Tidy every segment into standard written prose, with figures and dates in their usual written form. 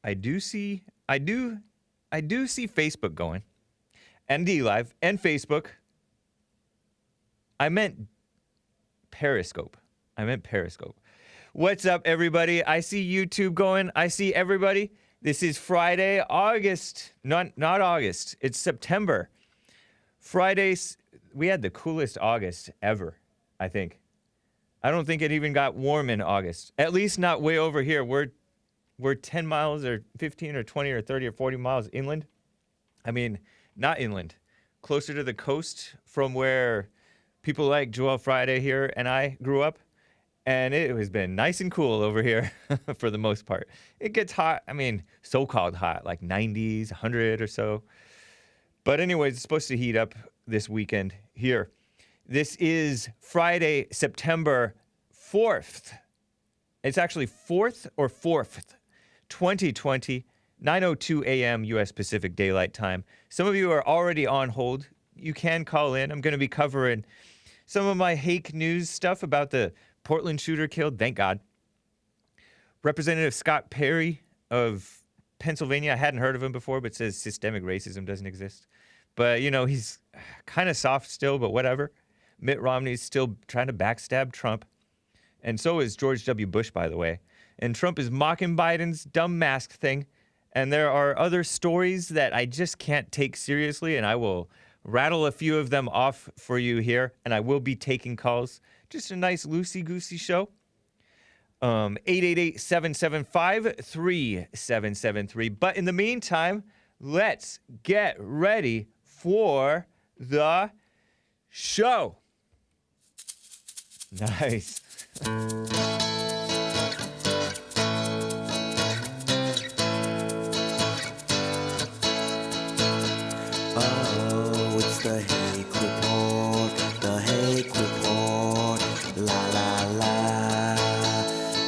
I do see Facebook going, and D Live, and Facebook. I meant Periscope. What's up, everybody? I see YouTube going. I see everybody. This is Friday, August. Not August. It's September. Fridays. We had the coolest August ever, I think. I don't think it even got warm in August. At least not way over here. We're 10 miles or 15 or 20 or 30 or 40 miles inland. I mean, not inland. Closer to the coast from where people like Joel Friday here and I grew up. And it has been nice and cool over here for the most part. It gets hot. I mean, so-called hot, like 90s, 100 or so. But anyways, it's supposed to heat up this weekend here. This is Friday, September 4th. It's actually 4th or 4th, 2020, 9:02 a.m. U.S. Pacific Daylight Time. Some of you are already on hold. You can call in. I'm going to be covering some of my Hake news stuff about the Portland shooter killed, thank God. Representative Scott Perry of Pennsylvania, I hadn't heard of him before, but says systemic racism doesn't exist. But, you know, he's kind of soft still, but whatever. Mitt Romney's still trying to backstab Trump. And so is George W. Bush, by the way. And Trump is mocking Biden's dumb mask thing. And there are other stories that I just can't take seriously, and I will rattle a few of them off for you here, and I will be taking calls. Just a nice loosey-goosey show. 888-775-3773. But in the meantime, let's get ready for the show. Nice. Oh, it's the Hake Report, the Hake Report, la la la.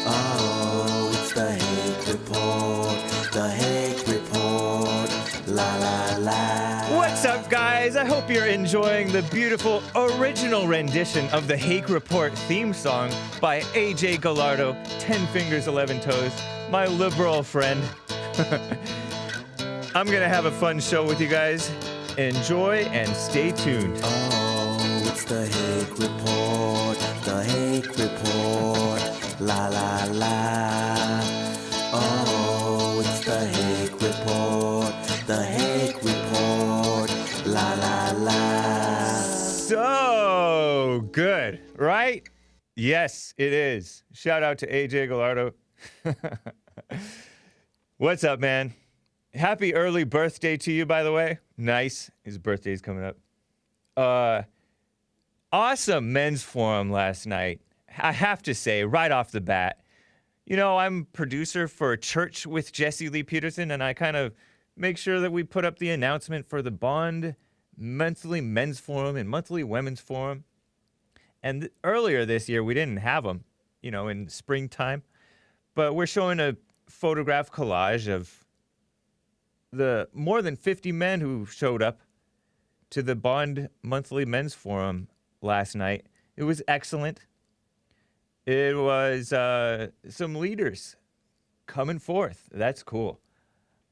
Oh, it's the Hake Report, the Hake Report, la la la. What's up, guys? I hope you're enjoying the beautiful original rendition of the Hake Report theme song by AJ Gallardo, 10 Fingers, 11 Toes, my liberal friend. I'm gonna have a fun show with you guys. Enjoy and stay tuned. Oh, it's the Hake Report, the Hake Report, la la la. Oh, it's the Hake Report, the Hake Report, la la la. So good, right? Yes, it is. Shout out to AJ Gallardo. What's up, man? Happy early birthday to you, by the way. Nice. His birthday's coming up. Awesome men's forum last night. I have to say, right off the bat, you know, I'm producer for Church with Jesse Lee Peterson, and I kind of make sure that we put up the announcement for the Bond monthly men's forum and monthly women's forum. And earlier this year, we didn't have them, you know, in springtime. But we're showing a photograph collage of the more than 50 men who showed up to the Bond Monthly Men's Forum last night. It was excellent. It was some leaders coming forth. That's cool.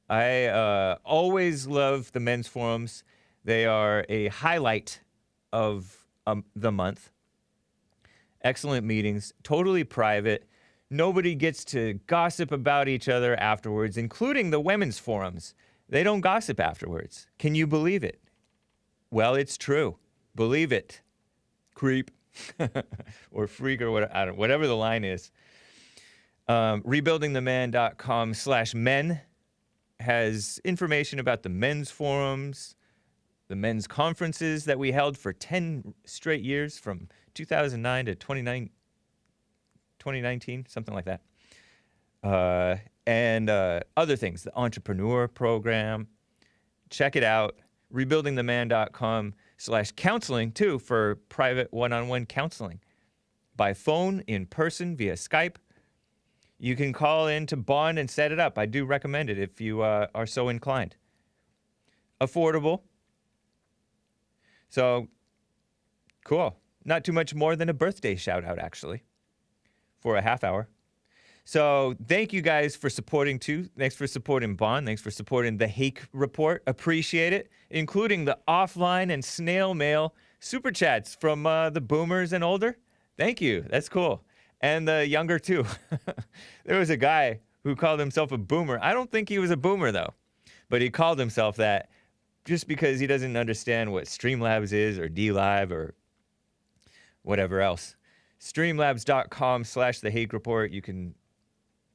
I always love the men's forums. They are a highlight of the month. Excellent meetings, totally private. Nobody gets to gossip about each other afterwards, including the women's forums. They don't gossip afterwards. Can you believe it? Well, it's true. Believe it. Creep. Or freak or whatever, whatever the line is. Rebuildingtheman.com/men has information about the men's forums, the men's conferences that we held for 10 straight years from 2009 to 2019, something like that. And other things, the entrepreneur program. Check it out. Rebuildingtheman.com/counseling, too, for private one-on-one counseling. By phone, in person, via Skype. You can call in to Bond and set it up. I do recommend it if you are so inclined. Affordable. So, cool. Not too much more than a birthday shout-out, actually, for a half hour. So thank you guys for supporting too. Thanks for supporting Bond. Thanks for supporting the Hake Report. Appreciate it, including the offline and snail mail super chats from the boomers and older. Thank you. That's cool. And the younger too. There was a guy who called himself a boomer. I don't think he was a boomer though, but he called himself that just because he doesn't understand what Streamlabs is or DLive or whatever else. Streamlabs.com/the Hake Report.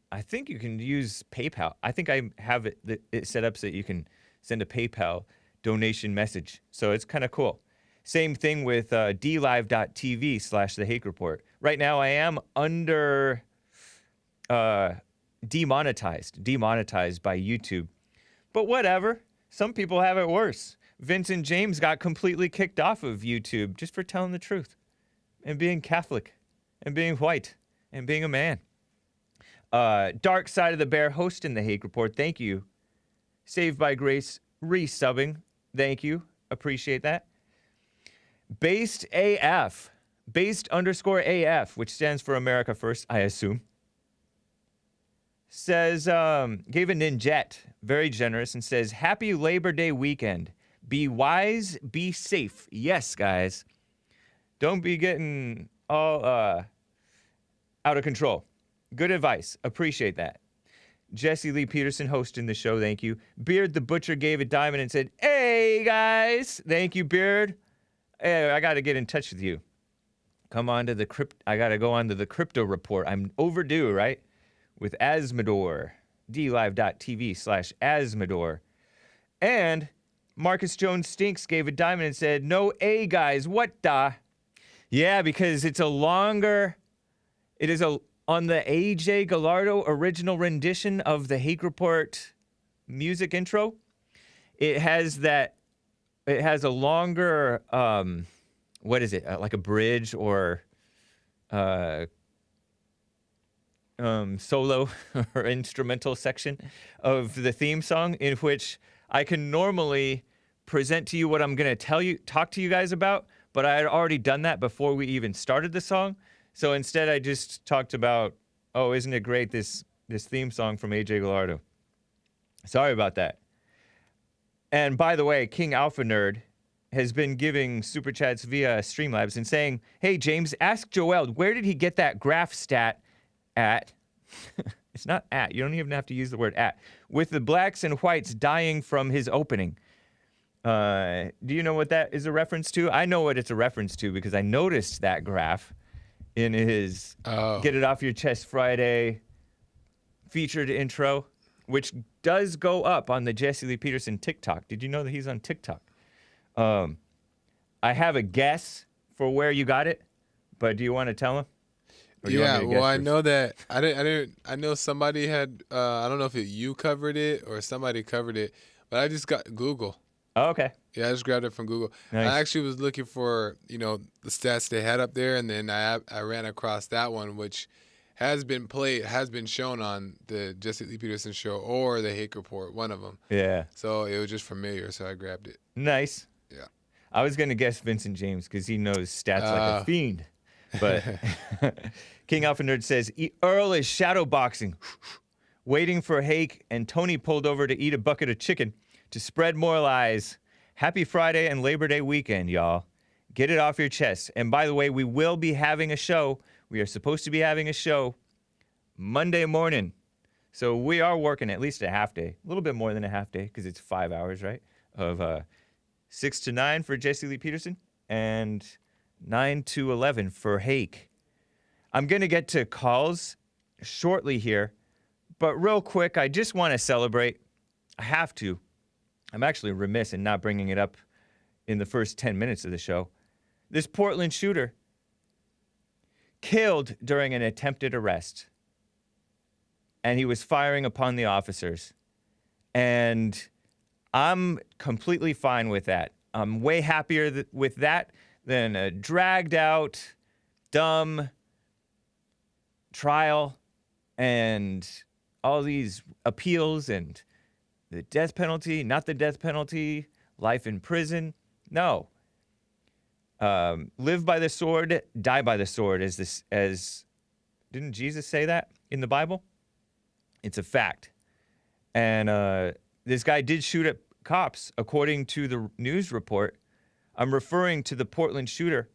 I think you can use PayPal. I think I have it set up so that you can send a PayPal donation message. So it's kind of cool. Same thing with dlive.tv/the Hake Report. Right now I am under demonetized by YouTube. But whatever. Some people have it worse. Vincent James got completely kicked off of YouTube just for telling the truth and being Catholic and being white and being a man. Dark Side of the Bear hosting the Hake Report. Thank you. Saved by Grace resubbing. Thank you. Appreciate that. Based AF. Based_AF, which stands for America First, I assume. Says, gave a ninjet. Very generous and says, Happy Labor Day weekend. Be wise, be safe. Yes, guys. Don't be getting all out of control. Good advice. Appreciate that. Jesse Lee Peterson hosting the show. Thank you. Beard the Butcher gave a diamond and said, Hey, guys. Thank you, Beard. Hey, I got to get in touch with you. Come on to the I got to go on to the crypto report. I'm overdue, right? With Asmodor. dlive.tv/Asmodor. And Marcus Jones Stinks gave a diamond and said, No, guys, what the? Yeah, because it is on the AJ Gallardo original rendition of the Hake Report music intro. It has a longer, what is it? Like a bridge or solo or instrumental section of the theme song in which I can normally present to you what I'm going to talk to you guys about, but I had already done that before we even started the song. So instead I just talked about, oh, isn't it great, this theme song from AJ Gallardo. Sorry about that. And by the way, King Alpha Nerd has been giving super chats via Streamlabs and saying, hey, James, ask Joel, where did he get that graph stat at? It's not at. You don't even have to use the word at. With the blacks and whites dying from his opening. Do you know what that is a reference to? I know what it's a reference to because I noticed that graph in his Get It Off Your Chest Friday featured intro, which does go up on the Jesse Lee Peterson TikTok. Did you know that he's on TikTok? I have a guess for where you got it, but do you want to tell him? Yeah, well, I know that I know somebody had. I don't know if you covered it or somebody covered it, but I just got Google. Oh, okay. Yeah, I just grabbed it from Google. Nice. I actually was looking for the stats they had up there, and then I ran across that one, which has been shown on the Jesse Lee Peterson show or the Hake Report, one of them. Yeah. So it was just familiar, so I grabbed it. Nice. Yeah. I was going to guess Vincent James because he knows stats like a fiend. But King Alpha Nerd says, Earl is shadow boxing, waiting for Hake, and Tony pulled over to eat a bucket of chicken to spread more lies. Happy Friday and Labor Day weekend, y'all. Get it off your chest. And by the way, we will be having a show. We are supposed to be having a show Monday morning. So we are working at least a half day, a little bit more than a half day because it's 5 hours, right? Of 6 to 9 for Jesse Lee Peterson and 9 to 11 for Hake. I'm going to get to calls shortly here, but real quick, I just want to celebrate. I have to. I'm actually remiss in not bringing it up in the first 10 minutes of the show. This Portland shooter killed during an attempted arrest, and he was firing upon the officers. And I'm completely fine with that. I'm way happier with that than a dragged out, dumb trial and all these appeals and the death penalty, not the death penalty, life in prison. No. Live by the sword, die by the sword. Didn't Jesus say that? in the Bible. It's a fact. And this guy did shoot at cops, according to the news report. I'm referring to the Portland shooter,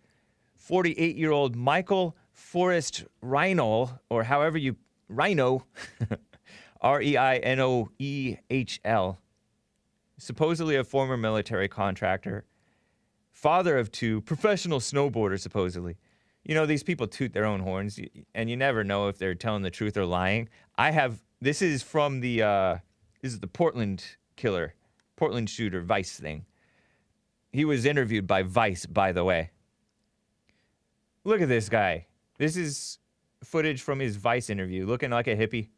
48-year-old Michael Forrest RINO, or however you, RINO, REINOEHL, supposedly a former military contractor, father of two, professional snowboarder, supposedly. You know, these people toot their own horns, and you never know if they're telling the truth or lying. This is from this is the Portland killer, Portland shooter, Vice thing. He was interviewed by Vice, by the way. Look at this guy. This is footage from his Vice interview, looking like a hippie.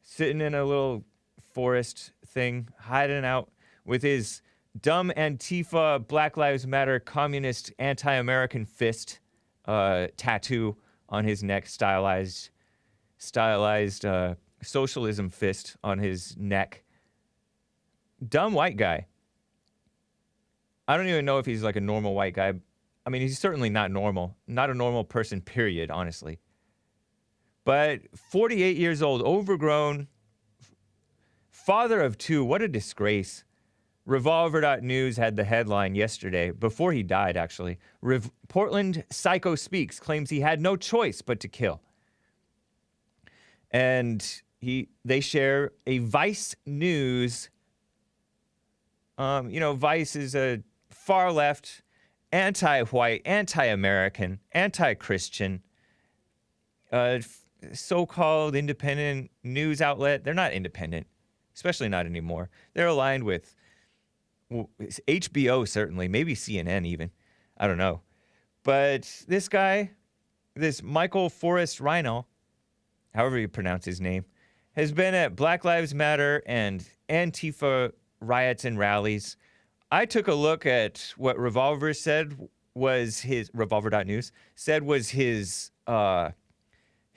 Sitting in a little forest thing, hiding out with his dumb Antifa, Black Lives Matter, communist, anti-American fist tattoo on his neck, stylized socialism fist on his neck. Dumb white guy. I don't even know if he's like a normal white guy. I mean, he's certainly not normal. Not a normal person, period, honestly. But 48 years old, overgrown, father of two, what a disgrace. Revolver.news had the headline yesterday, before he died, actually. Portland Psycho Speaks, claims he had no choice but to kill. And they share a Vice News. Vice is a far left, anti-white, anti-American, anti-Christian, so-called independent news outlet. They're not independent, especially not anymore. They're aligned with HBO, certainly, maybe CNN even. I don't know. But this guy, this Michael Forrest RINO, however you pronounce his name, has been at Black Lives Matter and Antifa riots and rallies. I took a look at what Revolver said was his, Revolver.news, said was his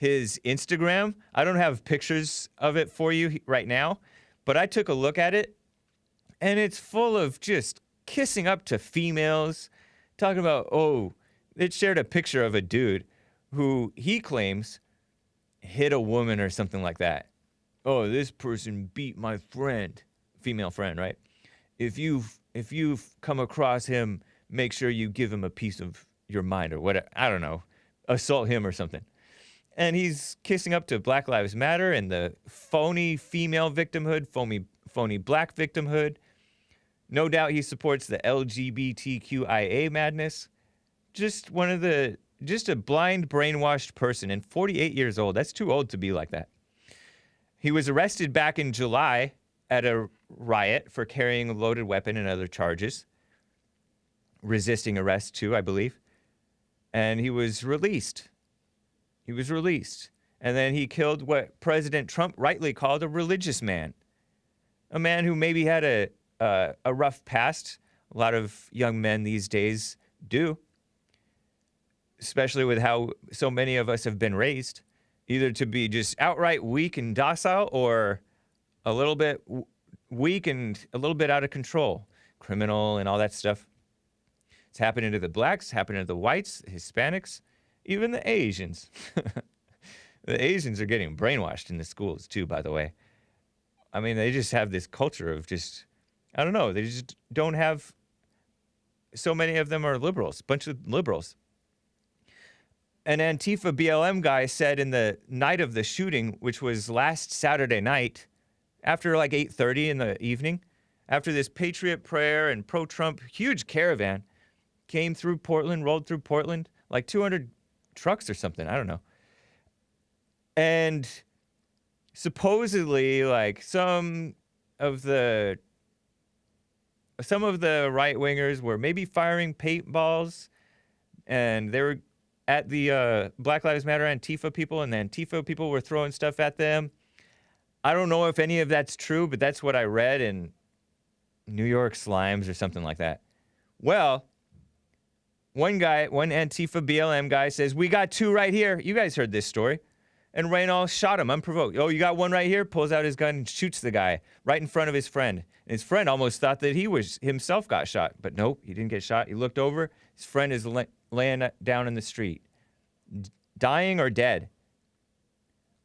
Instagram. I don't have pictures of it for you right now, but I took a look at it, and it's full of just kissing up to females, talking about, it shared a picture of a dude who he claims hit a woman or something like that. Oh, this person beat my friend, female friend, right? If you've come across him, make sure you give him a piece of your mind or whatever. I don't know. Assault him or something. And he's kissing up to Black Lives Matter and the phony female victimhood, phony black victimhood. No doubt he supports the LGBTQIA madness. Just a blind, brainwashed person, and 48 years old. That's too old to be like that. He was arrested back in July at a riot for carrying a loaded weapon and other charges. Resisting arrest, too, I believe. And he was released. And then he killed what President Trump rightly called a religious man. A man who maybe had a rough past. A lot of young men these days do. Especially with how so many of us have been raised. Either to be just outright weak and docile, or a little bit weak and a little bit out of control. Criminal and all that stuff. It's happening to the blacks, happening to the whites, Hispanics, even the Asians. The Asians are getting brainwashed in the schools too, by the way. I mean, they just have this culture of just, I don't know, they just don't have, so many of them are liberals, bunch of liberals. An Antifa BLM guy said in the night of the shooting, which was last Saturday night, after like 8:30 in the evening, after this Patriot prayer and pro-Trump huge caravan came through Portland, rolled through Portland, like 200 trucks or something, I don't know. And supposedly, like, some of the right-wingers were maybe firing paintballs, and they were at the Black Lives Matter Antifa people, and the Antifa people were throwing stuff at them. I don't know if any of that's true, but that's what I read in New York Slimes or something like that. Well, one Antifa BLM guy says, we got two right here. You guys heard this story. And RINO shot him unprovoked. Oh, you got one right here? Pulls out his gun and shoots the guy right in front of his friend. And his friend almost thought that he himself got shot. But nope, he didn't get shot. He looked over. His friend is laying down in the street. Dying or dead.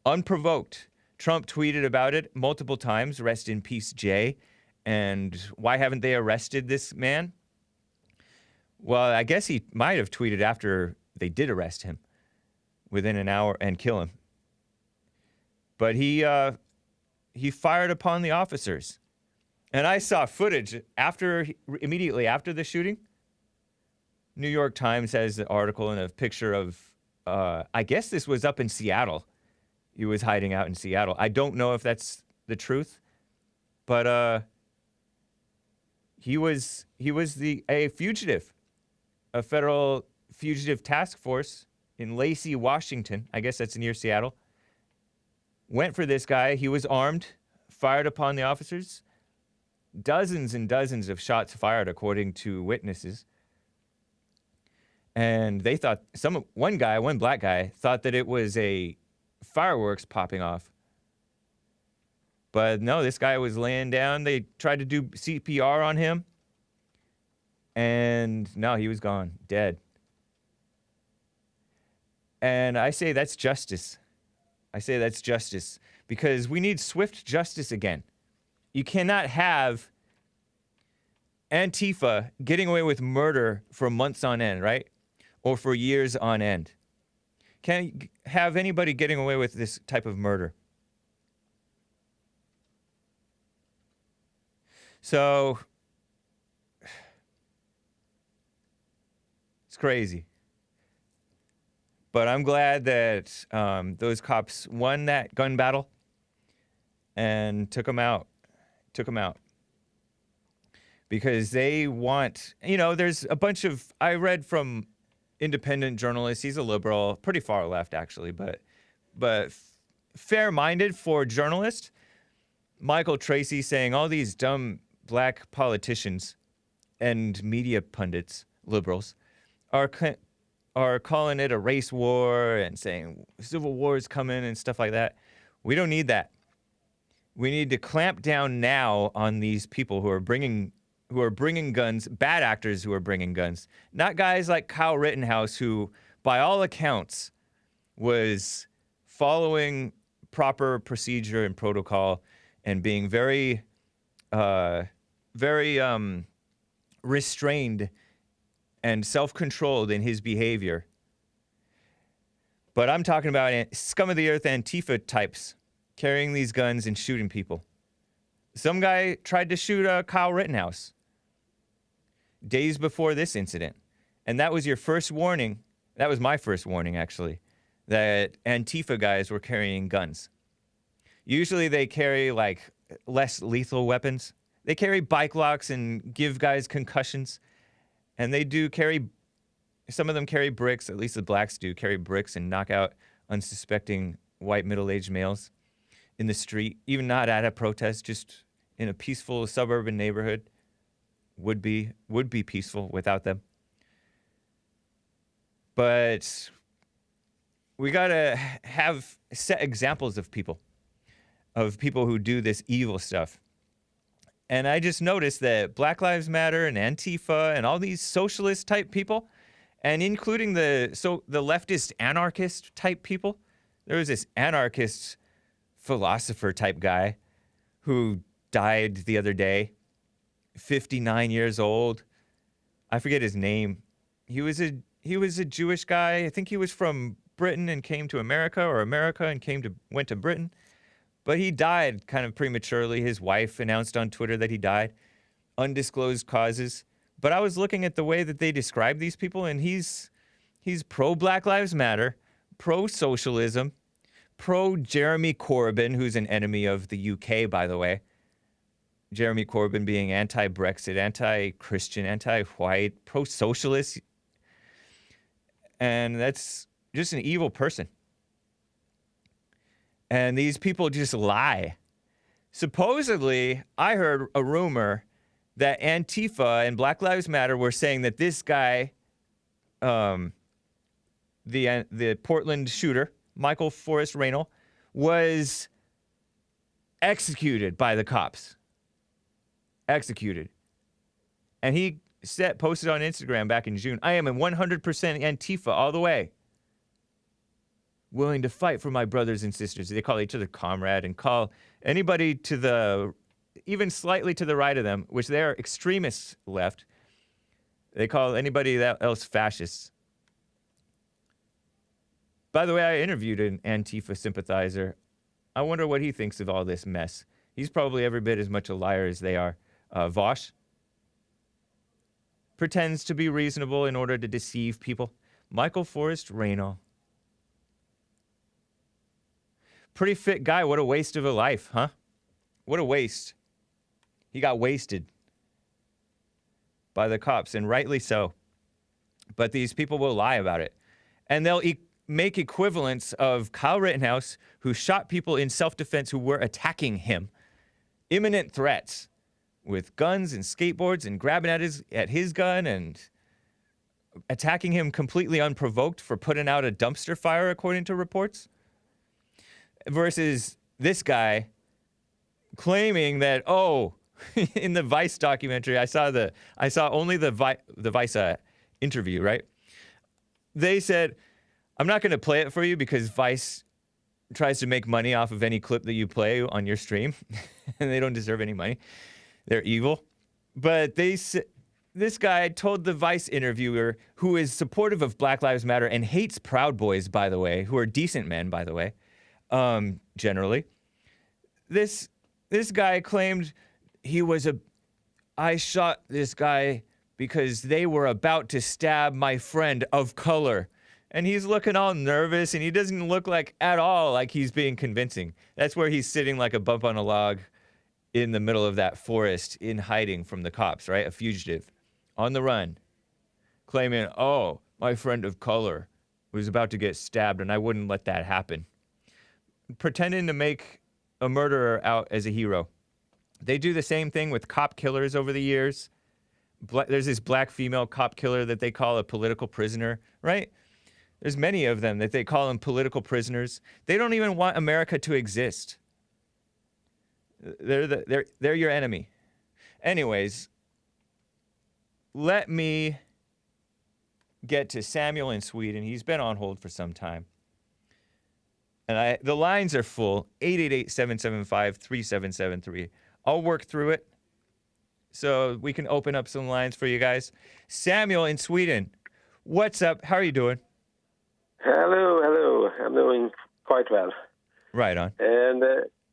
unprovoked. Trump tweeted about it multiple times, rest in peace, Jay. And why haven't they arrested this man? Well, I guess he might have tweeted after they did arrest him within an hour and kill him. But he fired upon the officers. And I saw footage immediately after the shooting. New York Times has an article and a picture of, I guess this was up in Seattle. He was hiding out in Seattle. I don't know if that's the truth, but he was a fugitive, a federal fugitive task force in Lacey, Washington. I guess that's near Seattle. Went for this guy. He was armed, fired upon the officers. Dozens and dozens of shots fired, according to witnesses. And they thought, one black guy, thought that it was a fireworks popping off. But no, this guy was laying down. They tried to do CPR on him. And no, he was gone, dead. And I say that's justice. I say that's justice because we need swift justice again. You cannot have Antifa getting away with murder for months on end, right? Or for years on end. Can't have anybody getting away with this type of murder. So, it's crazy. But I'm glad that those cops won that gun battle and took them out. Because they want, there's a bunch of, I read from independent journalists, he's a liberal, pretty far left actually, but fair-minded for journalists. Michael Tracy saying all these dumb black politicians and media pundits, liberals, are calling it a race war and saying civil war is coming and stuff like that. We don't need that. We need to clamp down now on these people who are bringing guns, bad actors who are bringing guns. Not guys like Kyle Rittenhouse, who, by all accounts, was following proper procedure and protocol and being very restrained and self-controlled in his behavior. But I'm talking about scum of the earth Antifa types carrying these guns and shooting people. Some guy tried to shoot Kyle Rittenhouse days before this incident. And that was your first warning. That was my first warning, actually, that Antifa guys were carrying guns. Usually they carry, less lethal weapons. They carry bike locks and give guys concussions. And they do carry, some of them carry bricks, at least the blacks do, carry bricks and knock out unsuspecting white middle-aged males in the street, even not at a protest, just in a peaceful suburban neighborhood. Would be peaceful without them. But we gotta set examples of people who do this evil stuff. And I just noticed that Black Lives Matter and Antifa and all these socialist type people, and including the leftist anarchist type people, there was this anarchist philosopher type guy who died the other day, 59 years old. I forget his name. He was a Jewish guy. I think he was from Britain and came to America, or America and went to Britain. But he died kind of prematurely. His wife announced on Twitter that he died. Undisclosed causes. But I was looking at the way that they describe these people, and he's pro-Black Lives Matter, pro-socialism, pro-Jeremy Corbyn, who's an enemy of the UK, by the way. Jeremy Corbyn being anti-Brexit, anti-Christian, anti-white, pro-socialist. And that's just an evil person. And these people just lie. Supposedly, I heard a rumor that Antifa and Black Lives Matter were saying that this guy, the Portland shooter, Michael Forrest RINO, was executed by the cops. Executed. And he posted on Instagram back in June, I am a 100% Antifa all the way. willing to fight for my brothers and sisters. They call each other comrade and call anybody to the, even slightly to the right of them, which they're extremists left, they call anybody else fascists. By the way, I interviewed an Antifa sympathizer. I wonder what he thinks of all this mess. He's probably every bit as much a liar as they are. Vosh pretends to be reasonable in order to deceive people. Michael Forrest RINO. Pretty fit guy. What a waste of a life, huh? What a waste. He got wasted by the cops, and rightly so. But these people will lie about it. And they'll make equivalents of Kyle Rittenhouse, who shot people in self-defense who were attacking him. Imminent threats with guns and skateboards and grabbing at his gun and attacking him completely unprovoked for putting out a dumpster fire, according to reports. Versus this guy claiming that, oh, in the Vice documentary, I saw only the Vice interview, right? They said, I'm not going to play it for you because Vice tries to make money off of any clip that you play on your stream, and they don't deserve any money. They're evil. But this guy told the Vice interviewer, who is supportive of Black Lives Matter and hates Proud Boys, by the way, who are decent men, by the way, generally. This guy claimed I shot this guy because they were about to stab my friend of color. And he's looking all nervous, and he doesn't look at all like he's being convincing. That's where he's sitting like a bump on a log in the middle of that forest in hiding from the cops, right? A fugitive on the run, claiming, oh, my friend of color was about to get stabbed, and I wouldn't let that happen. Pretending to make a murderer out as a hero. They do the same thing with cop killers over the years. There's this black female cop killer that they call a political prisoner, right? There's many of them that they call them political prisoners. They don't even want America to exist. They're your enemy. Anyways, let me get to Samuel in Sweden. He's been on hold for some time. And the lines are full, 888-775-3773. I'll work through it so we can open up some lines for you guys. Samuel in Sweden, what's up? How are you doing? Hello. I'm doing quite well. Right on. And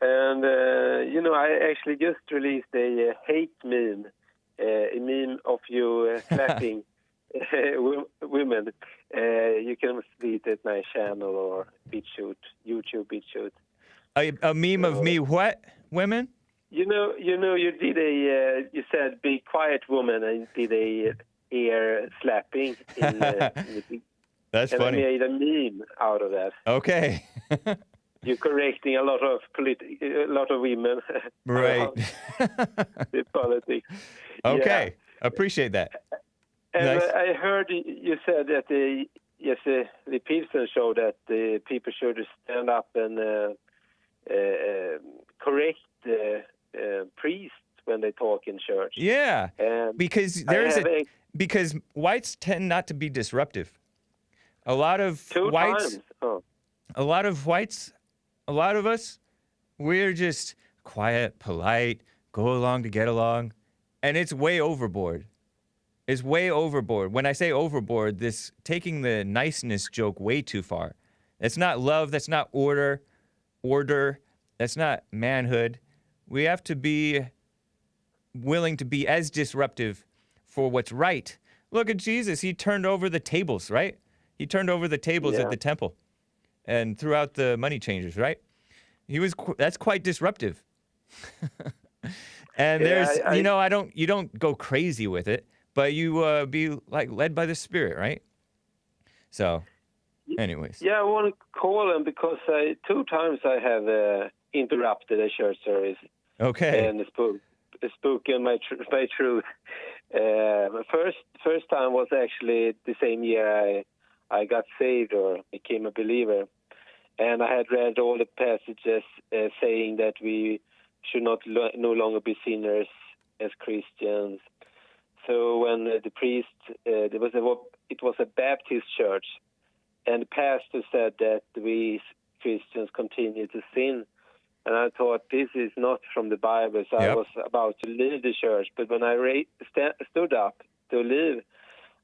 I actually just released a hate meme, a meme of you slapping women. You can see it at my channel or BitChute, YouTube BitChute. A meme of me what? Women? You did you said be quiet woman and did a ear slapping in That's and funny. I made a meme out of that. Okay. You're correcting a lot of women. Right. The politics. Okay. Yeah. Appreciate that. And nice. I heard you said that the Pilsen show that the people should stand up and correct priests when they talk in church. Yeah. Because because whites tend not to be disruptive. A lot of whites, a lot of us, we're just quiet, polite, go along to get along, and it's way overboard. It's way overboard. When I say overboard, this taking the niceness joke way too far. That's not love, that's not order, that's not manhood. We have to be willing to be as disruptive for what's right. Look at Jesus, he turned over the tables, right? He turned over the tables at the temple and threw out the money changers, right? That's quite disruptive. And you don't go crazy with it, but you be like led by the Spirit, right? So, anyways. Yeah, I want to call them because 2 times I have interrupted a church service. Okay. And spoken my truth. First time was actually the same year I got saved or became a believer. And I had read all the passages saying that we should no longer be sinners as Christians. So when the priest, it was a Baptist church, and the pastor said that we Christians continue to sin. And I thought, this is not from the Bible, so I Yep. was about to leave the church. But when I stood up to leave,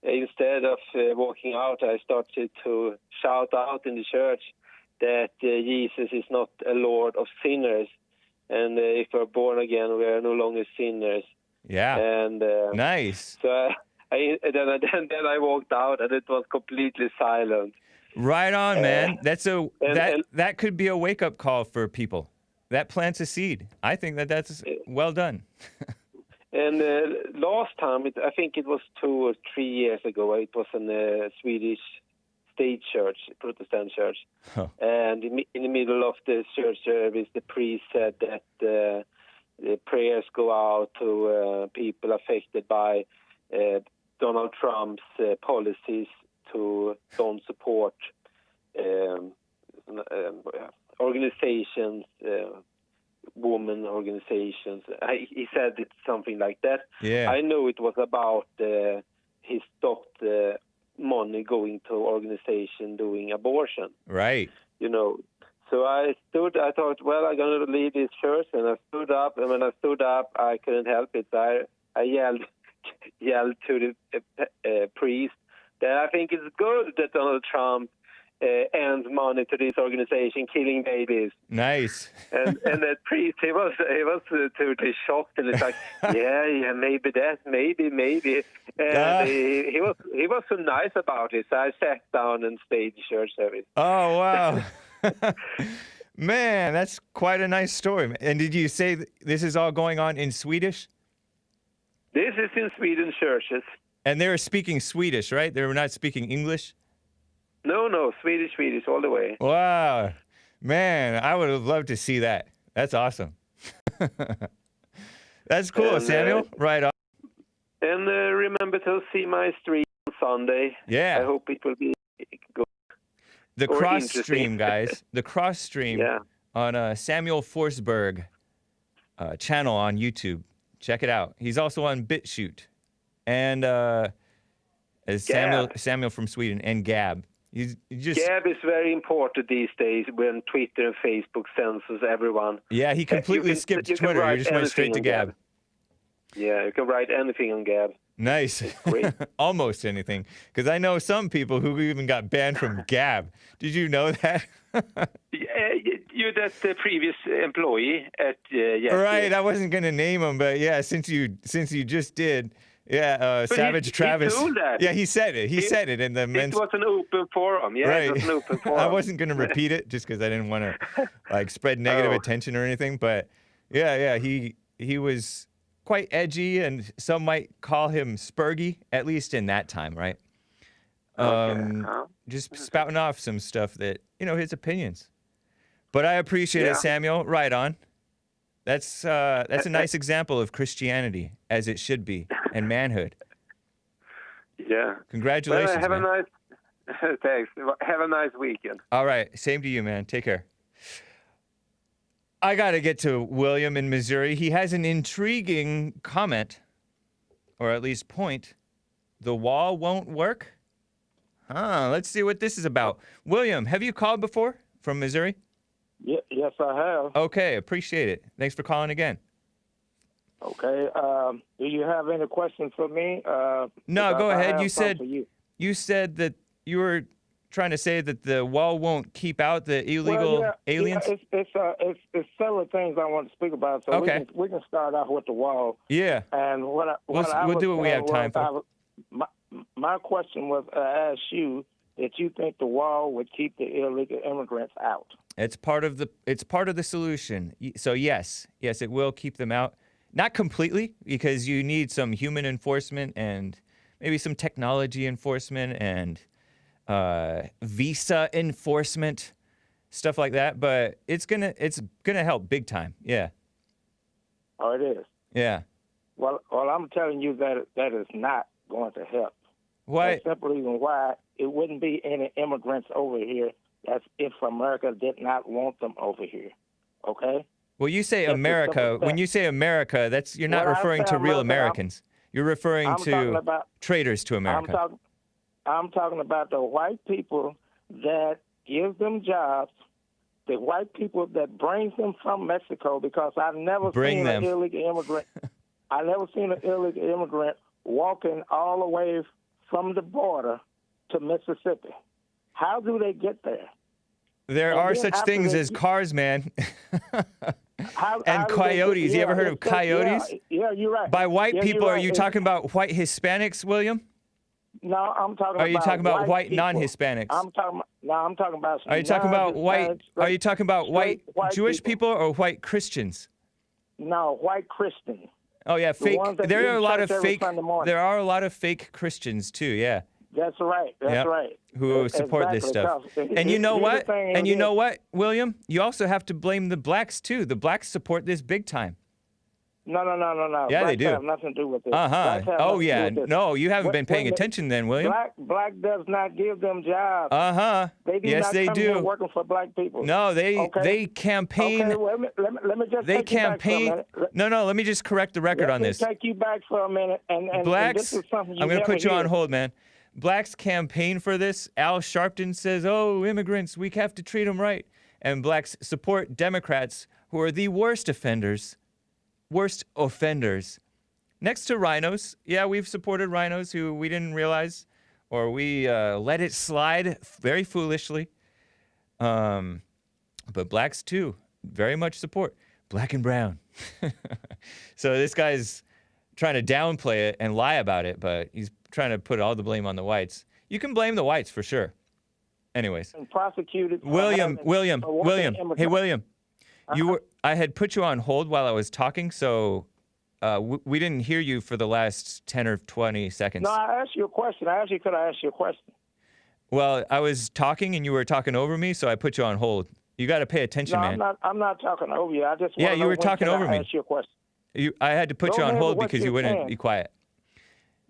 instead of walking out, I started to shout out in the church that Jesus is not a Lord of sinners. And if we're born again, we are no longer sinners. Yeah. And Nice. so then I walked out, and it was completely silent. Right on, man. That's and- that could be a wake-up call for people. That plants a seed. I think that's well done. And last time, I think it was 2 or 3 years ago, it was in a Swedish state church, Protestant church. Huh. And in the middle of the church service, the priest said that the prayers go out to people affected by Donald Trump's policies to don't support organizations, women organizations. He said it something like that. Yeah. I know it was about he stopped money going to organization doing abortion. Right. You know. So I thought, well, I'm going to leave this church, and I stood up, and when I stood up, I couldn't help it. I yelled to the priest that I think it's good that Donald Trump ends money to this organization killing babies. Nice. And that priest, he was totally shocked, and it's like, yeah, maybe that, maybe. And he was so nice about it. So I sat down and stayed in church service. Oh, wow. Man, that's quite a nice story. And did you say this is all going on in Swedish? This is in Sweden churches. And they were speaking Swedish, right? They were not speaking English? No, Swedish, all the way. Wow. Man, I would have loved to see that. That's awesome. That's cool, And, Samuel. Right on. And remember to see my stream on Sunday. Yeah. I hope it will be good. The or cross interesting. stream, guys. The cross stream Yeah. on Samuel Forsberg channel on YouTube. Check it out. He's also on BitChute. And as Samuel from Sweden and Gab. He's just Gab is very important these days when Twitter and Facebook censors everyone. yeah. He completely skipped you can Twitter. write You just went straight to anything on Gab. Yeah, you can write anything on Gab. Nice. Great. Almost anything. Because I know some people who even got banned from Gab. Did you know that? You that the previous employee at Right. I wasn't gonna name him, but yeah, since you just did. Yeah, But Savage Travis. He told that. Yeah, he said it. He said it in the men's. It was an open forum. Yeah, right. it was an open forum. I wasn't going to repeat it just because I didn't want to like spread negative attention or anything. But yeah, he was quite edgy, and some might call him spurgy, at least in that time, right? Just spouting off some stuff that his opinions. But I appreciate it, Samuel. Right on. That's a nice example of Christianity as it should be and manhood. Yeah. Congratulations, Well, man. Thanks. Have a nice weekend. All right. Same to you, man. Take care. I got to get to William in Missouri. He has an intriguing comment, or at least point. The wall won't work? Let's see what this is about. William, have you called before from Missouri? Yes, I have. Okay. Appreciate it. Thanks for calling again. Okay. Do you have any questions for me? No, go ahead. You said for you. you said that you were trying to say that the wall won't keep out the illegal aliens. Yeah, it's several things I want to speak about. So Okay. we can start off with the wall. Yeah. And We'll do what we have time for. My question was, I asked you that you think the wall would keep the illegal immigrants out. It's part of the solution. So yes, it will keep them out. Not completely, because you need some human enforcement and maybe some technology enforcement and visa enforcement, stuff like that. But it's gonna help big time. Yeah. Oh, it is. Yeah. Well, I'm telling you that is not going to help. Why? The simple reason why it wouldn't be any immigrants over here. That's if America did not want them over here. Okay. Well, you say That's America. When you say America, you're not When I referring say to real America, Americans. You're referring I'm talking to about traitors to America. I'm talking about the white people that gives them jobs, the white people that brings them from Mexico, because I've never seen an illegal immigrant. I never seen an illegal immigrant walking all the way from the border to Mississippi. How do they get there? There are such things as cars, man. And coyotes. You ever heard of coyotes? Yeah, you're right. By white people, are you talking about white Hispanics, William? No, I'm talking about. Are you talking about white people. non-Hispanics? I'm talking about. Are you talking about white? Are you talking about white Jewish people or white Christians? No, white Christians. Oh yeah, fake. There are a lot of fake. There are a lot of fake Christians too. Yeah. That's right. That's right. Who support this stuff. And you know what? And you know what, William? You also have to blame the blacks too. The blacks support this big time. No. Yeah, they do. Have nothing to do with this. Oh yeah. No, you haven't been paying attention then, William. Black does not give them jobs. They do yes, not they come do. Here working for black people. No, they campaign. Okay, well, let me just they take campaign. You back for a minute. No. Let me just correct the record on this. Let me take you back for a minute. And blacks. And this is something I'm going to put you hear. on hold, man. Blacks campaign for this. Al Sharpton says, "Oh, immigrants, we have to treat them right." And blacks support Democrats, who are the worst offenders. Next to RINOs. Yeah, we've supported RINOs who we didn't realize, or we let it slide very foolishly. But blacks too, very much support. Black and brown. So this guy's trying to downplay it and lie about it, but he's trying to put all the blame on the whites. You can blame the whites for sure. Anyways. And prosecuted. William. Hey, William. I had put you on hold while I was talking, so we didn't hear you for the last 10 or 20 seconds. No, I asked you a question. Could I ask you a question? Well, I was talking and you were talking over me, so I put you on hold. You got to pay attention, man. I'm not talking over you. I just yeah, you were talking over me. I ask you a question. I had to put you on hold because you wouldn't be quiet.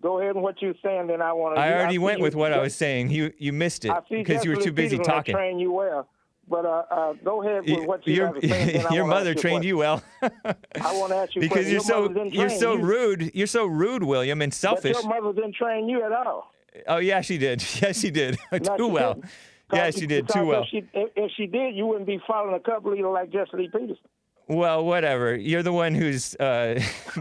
Go ahead and what you're saying, then I want to. I already went with what I was saying. You missed it because you were too busy talking. I train you well, but go ahead with what you have to say. Your mother trained you well. I want to ask you because you're so rude. You're so rude, William, and selfish. But your mother didn't train you at all. Oh yeah, she did. Yes, she did. Too well. Yeah, she did too well. If she did, you wouldn't be following a cup leader like Jesse Lee Peterson. Well, whatever. You're the one who's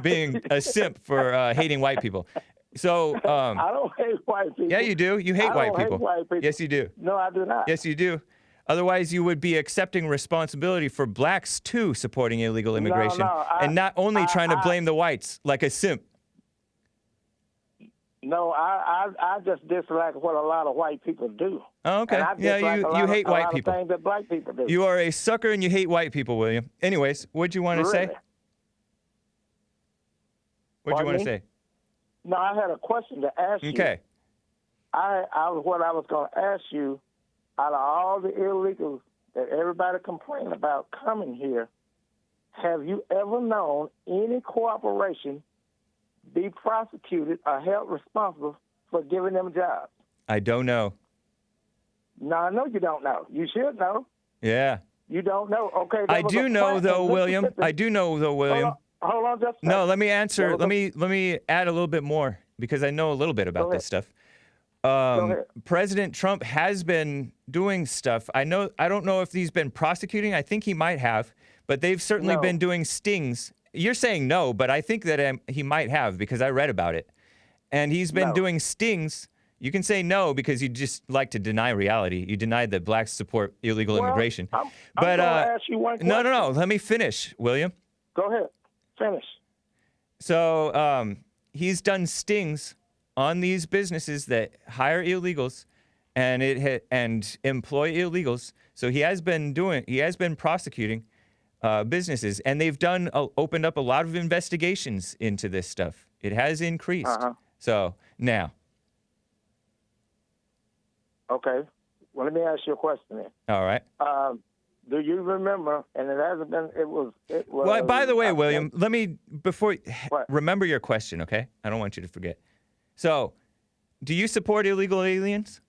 being a simp for hating white people. So I don't hate white people. Yeah, you do. You hate white people. Yes, you do. No, I do not. Yes, you do. Otherwise, you would be accepting responsibility for blacks too supporting illegal immigration, and not only trying to blame the whites like a simp. No, I just dislike what a lot of white people do. Oh, okay. Yeah, you hate white people. Things that black people do. You are a sucker and you hate white people, William. Anyways, what'd you want to say? What'd you want to say? No, I had a question to ask you. Okay. What I was going to ask you, out of all the illegals that everybody complain about coming here, have you ever known any corporation be prosecuted or held responsible for giving them jobs? I don't know. No, I know you don't know. You should know. Yeah. You don't know. Okay. I do know, though, William. Hold on just a second. No, let me answer. Let me add a little bit more because I know a little bit about this stuff. President Trump has been doing stuff. I don't know if he's been prosecuting. I think he might have, but they've certainly been doing stings. You're saying no, but I think that he might have because I read about it. And he's been doing stings. You can say no because you just like to deny reality. You denied that blacks support illegal immigration. I'm going to ask you one question. No. Let me finish, William. Go ahead. Finish. So he's done stings on these businesses that hire illegals and employ illegals. So he has been prosecuting businesses, and they've opened up a lot of investigations into this stuff. It has increased. So now. Okay. Well, let me ask you a question then. All right. Do you remember? And it hasn't been. It was. Well, by the way, William, remember your question, okay? I don't want you to forget. So, do you support illegal aliens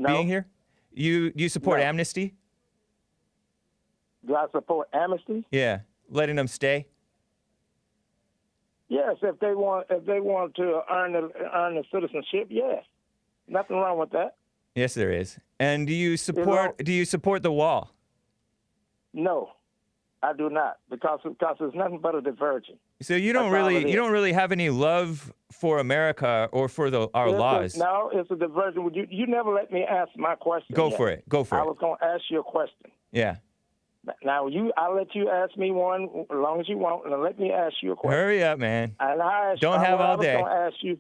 being here? You support amnesty? Do I support amnesty? Yeah, letting them stay. Yes, if they want to earn the citizenship, yes, nothing wrong with that. Yes, there is. And do you support the wall? No, I do not, because it's nothing but a diversion. So you don't really have any love for America or for our laws. No, it's a diversion. You never let me ask my question. Go for it. Go for it. I was going to ask you a question. Yeah. Now I'll let you ask me one as long as you want, and let me ask you a question. Hurry up, man. And don't have all day. I was going to ask you.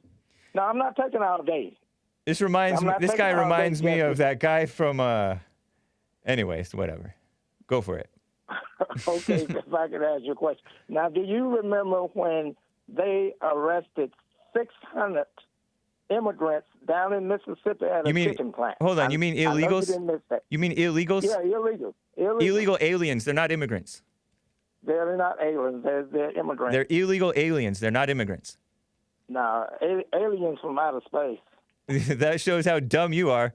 No, I'm not taking all day. This guy reminds me of that guy from. Anyways, whatever. Go for it. Okay, if I could ask you a question. Now, do you remember when they arrested 600 immigrants down in Mississippi at a chicken plant? Hold on, you mean illegals? I know you didn't miss that. You mean illegals? Yeah, illegals. Illegal aliens. They're not immigrants. They're not aliens. They're immigrants. They're illegal aliens. They're not immigrants. No, aliens from outer space. That shows how dumb you are.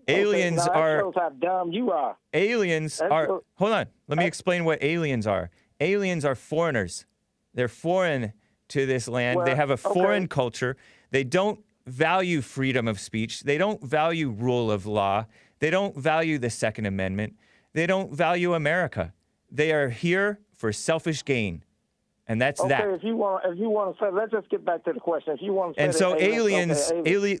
Aliens that are. shows how dumb you are. Aliens are. Hold on. Let me explain what aliens are. Aliens are foreigners. They're foreign to this land. Well, they have a foreign culture. They don't value freedom of speech. They don't value rule of law. They don't value the Second Amendment. They don't value America. They are here for selfish gain. And that's that. Okay, if you want to say, let's just get back to the question. If you want to say and so aliens,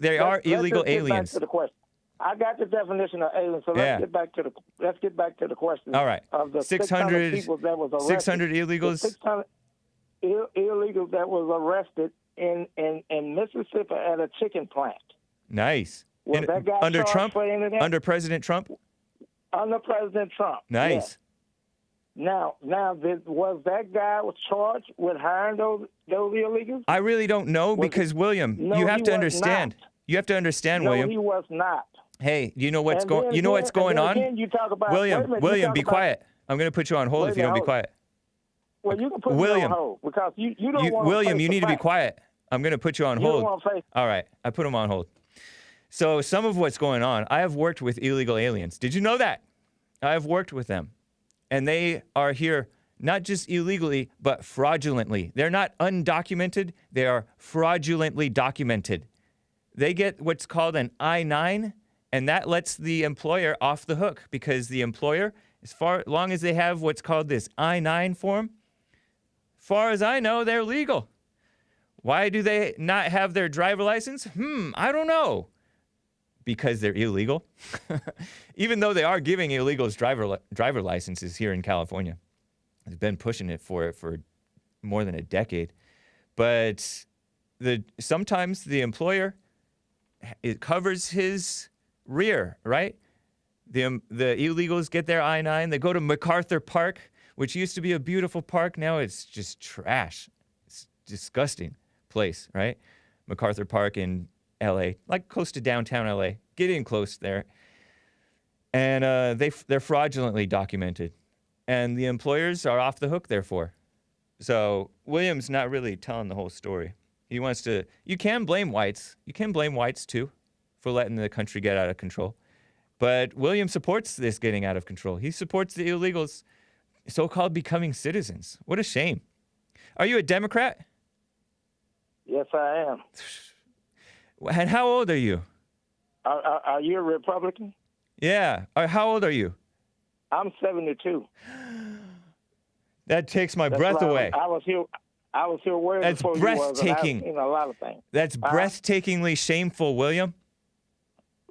they are illegal aliens. Get back to the question. I got the definition of aliens, so let's get back to the question. All right. Of the 600 people that was arrested. 600 illegals. 600 illegals that was arrested in Mississippi at a chicken plant. Nice. Was that guy under Trump? For anything? Under President Trump? Under President Trump. Nice. Yes. Now, was that guy charged with hiring those illegals? I really don't know because William, you have to understand. You have to understand, William. No, he was not. Hey, you know what's going? You know what's going on? You talk about, William, be quiet. I'm going to put you on hold if you don't be quiet. Well, you can put me on hold because you don't want to. William, you need to be quiet. I'm going to put you on hold. All right, I put him on hold. So some of what's going on, I have worked with illegal aliens. Did you know that? I have worked with them. And they are here not just illegally, but fraudulently. They're not undocumented. They are fraudulently documented. They get what's called an I-9, and that lets the employer off the hook because the employer, as long as they have what's called this I-9 form, far as I know, they're legal. Why do they not have their driver license? I don't know. Because they're illegal, even though they are giving illegals driver licenses here in California. They've been pushing it for more than a decade. But sometimes the employer, it covers his rear, right? The illegals get their I-9. They go to MacArthur Park, which used to be a beautiful park. Now it's just trash. It's a disgusting place, right? MacArthur Park in LA, like close to downtown LA, getting close there. And they're fraudulently documented. And the employers are off the hook, therefore. So William's not really telling the whole story. He wants to, you can blame whites. You can blame whites too for letting the country get out of control. But William supports this getting out of control. He supports the illegals so-called becoming citizens. What a shame. Are you a Democrat? Yes, I am. And how old are you? Are you a Republican? Yeah. How old are you? I'm 72. That takes my breath away. I was here way That's before breathtaking. You was, and I've seen a lot of things. That's breathtakingly shameful, William.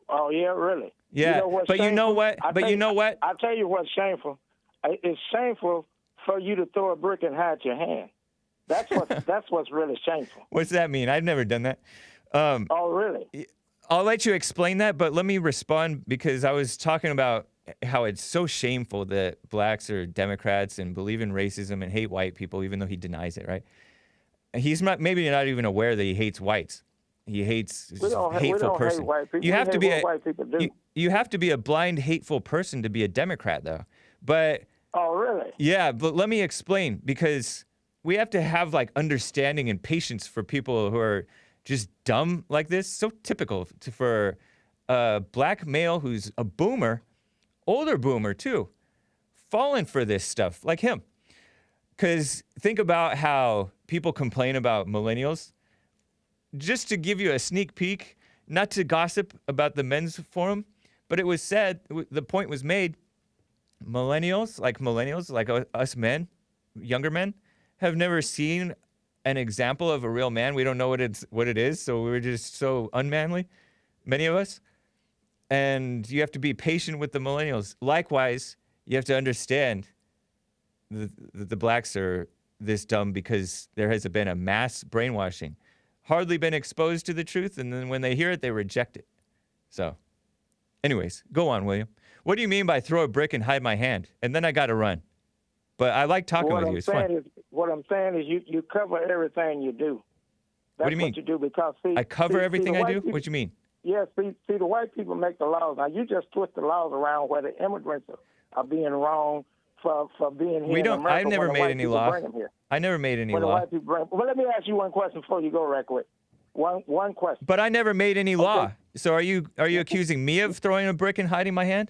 Oh, yeah, really? Yeah, you know what's but shameful? you know what? You know what? I'll tell you what's shameful. It's shameful for you to throw a brick and hide your hand. That's what's really shameful. What's that mean? I've never done that. Oh, really? I'll let you explain that, but let me respond because I was talking about how it's so shameful that blacks are Democrats and believe in racism and hate white people, even though he denies it, right? He's maybe not even aware that he hates whites. He hates a hateful person. Hate white people. You have to be white people do. You have to be a blind, hateful person to be a Democrat, though. But oh, really? Yeah, but let me explain because we have to have like understanding and patience for people who are just dumb like this. So typical for a black male who's a boomer, older boomer too, falling for this stuff like him. Because think about how people complain about millennials. Just to give you a sneak peek, not to gossip about the men's forum, But it was said, the point was made, millennials, like us men, younger men, have never seen an example of a real man. We don't know what it is, so we're just so unmanly, many of us. And you have to be patient with the millennials. Likewise, you have to understand that the blacks are this dumb because there has been a mass brainwashing. Hardly been exposed to the truth, and then when they hear it, they reject it. So, anyways, go on, William. What do you mean by throw a brick and hide my hand? And then I got to run. But I like talking with you. It's fun. What I'm saying is you cover everything you do. That's what do you mean? What you do because, see, I cover everything I do? People, what do you mean? Yeah, see, the white people make the laws. Now, you just twist the laws around where the immigrants are being wrong for being here We don't. in America. I've never made any law. I never made any law. Well, let me ask you one question before you go right quick. One question. But I never made any law. Okay. So are you accusing me of throwing a brick and hiding my hand?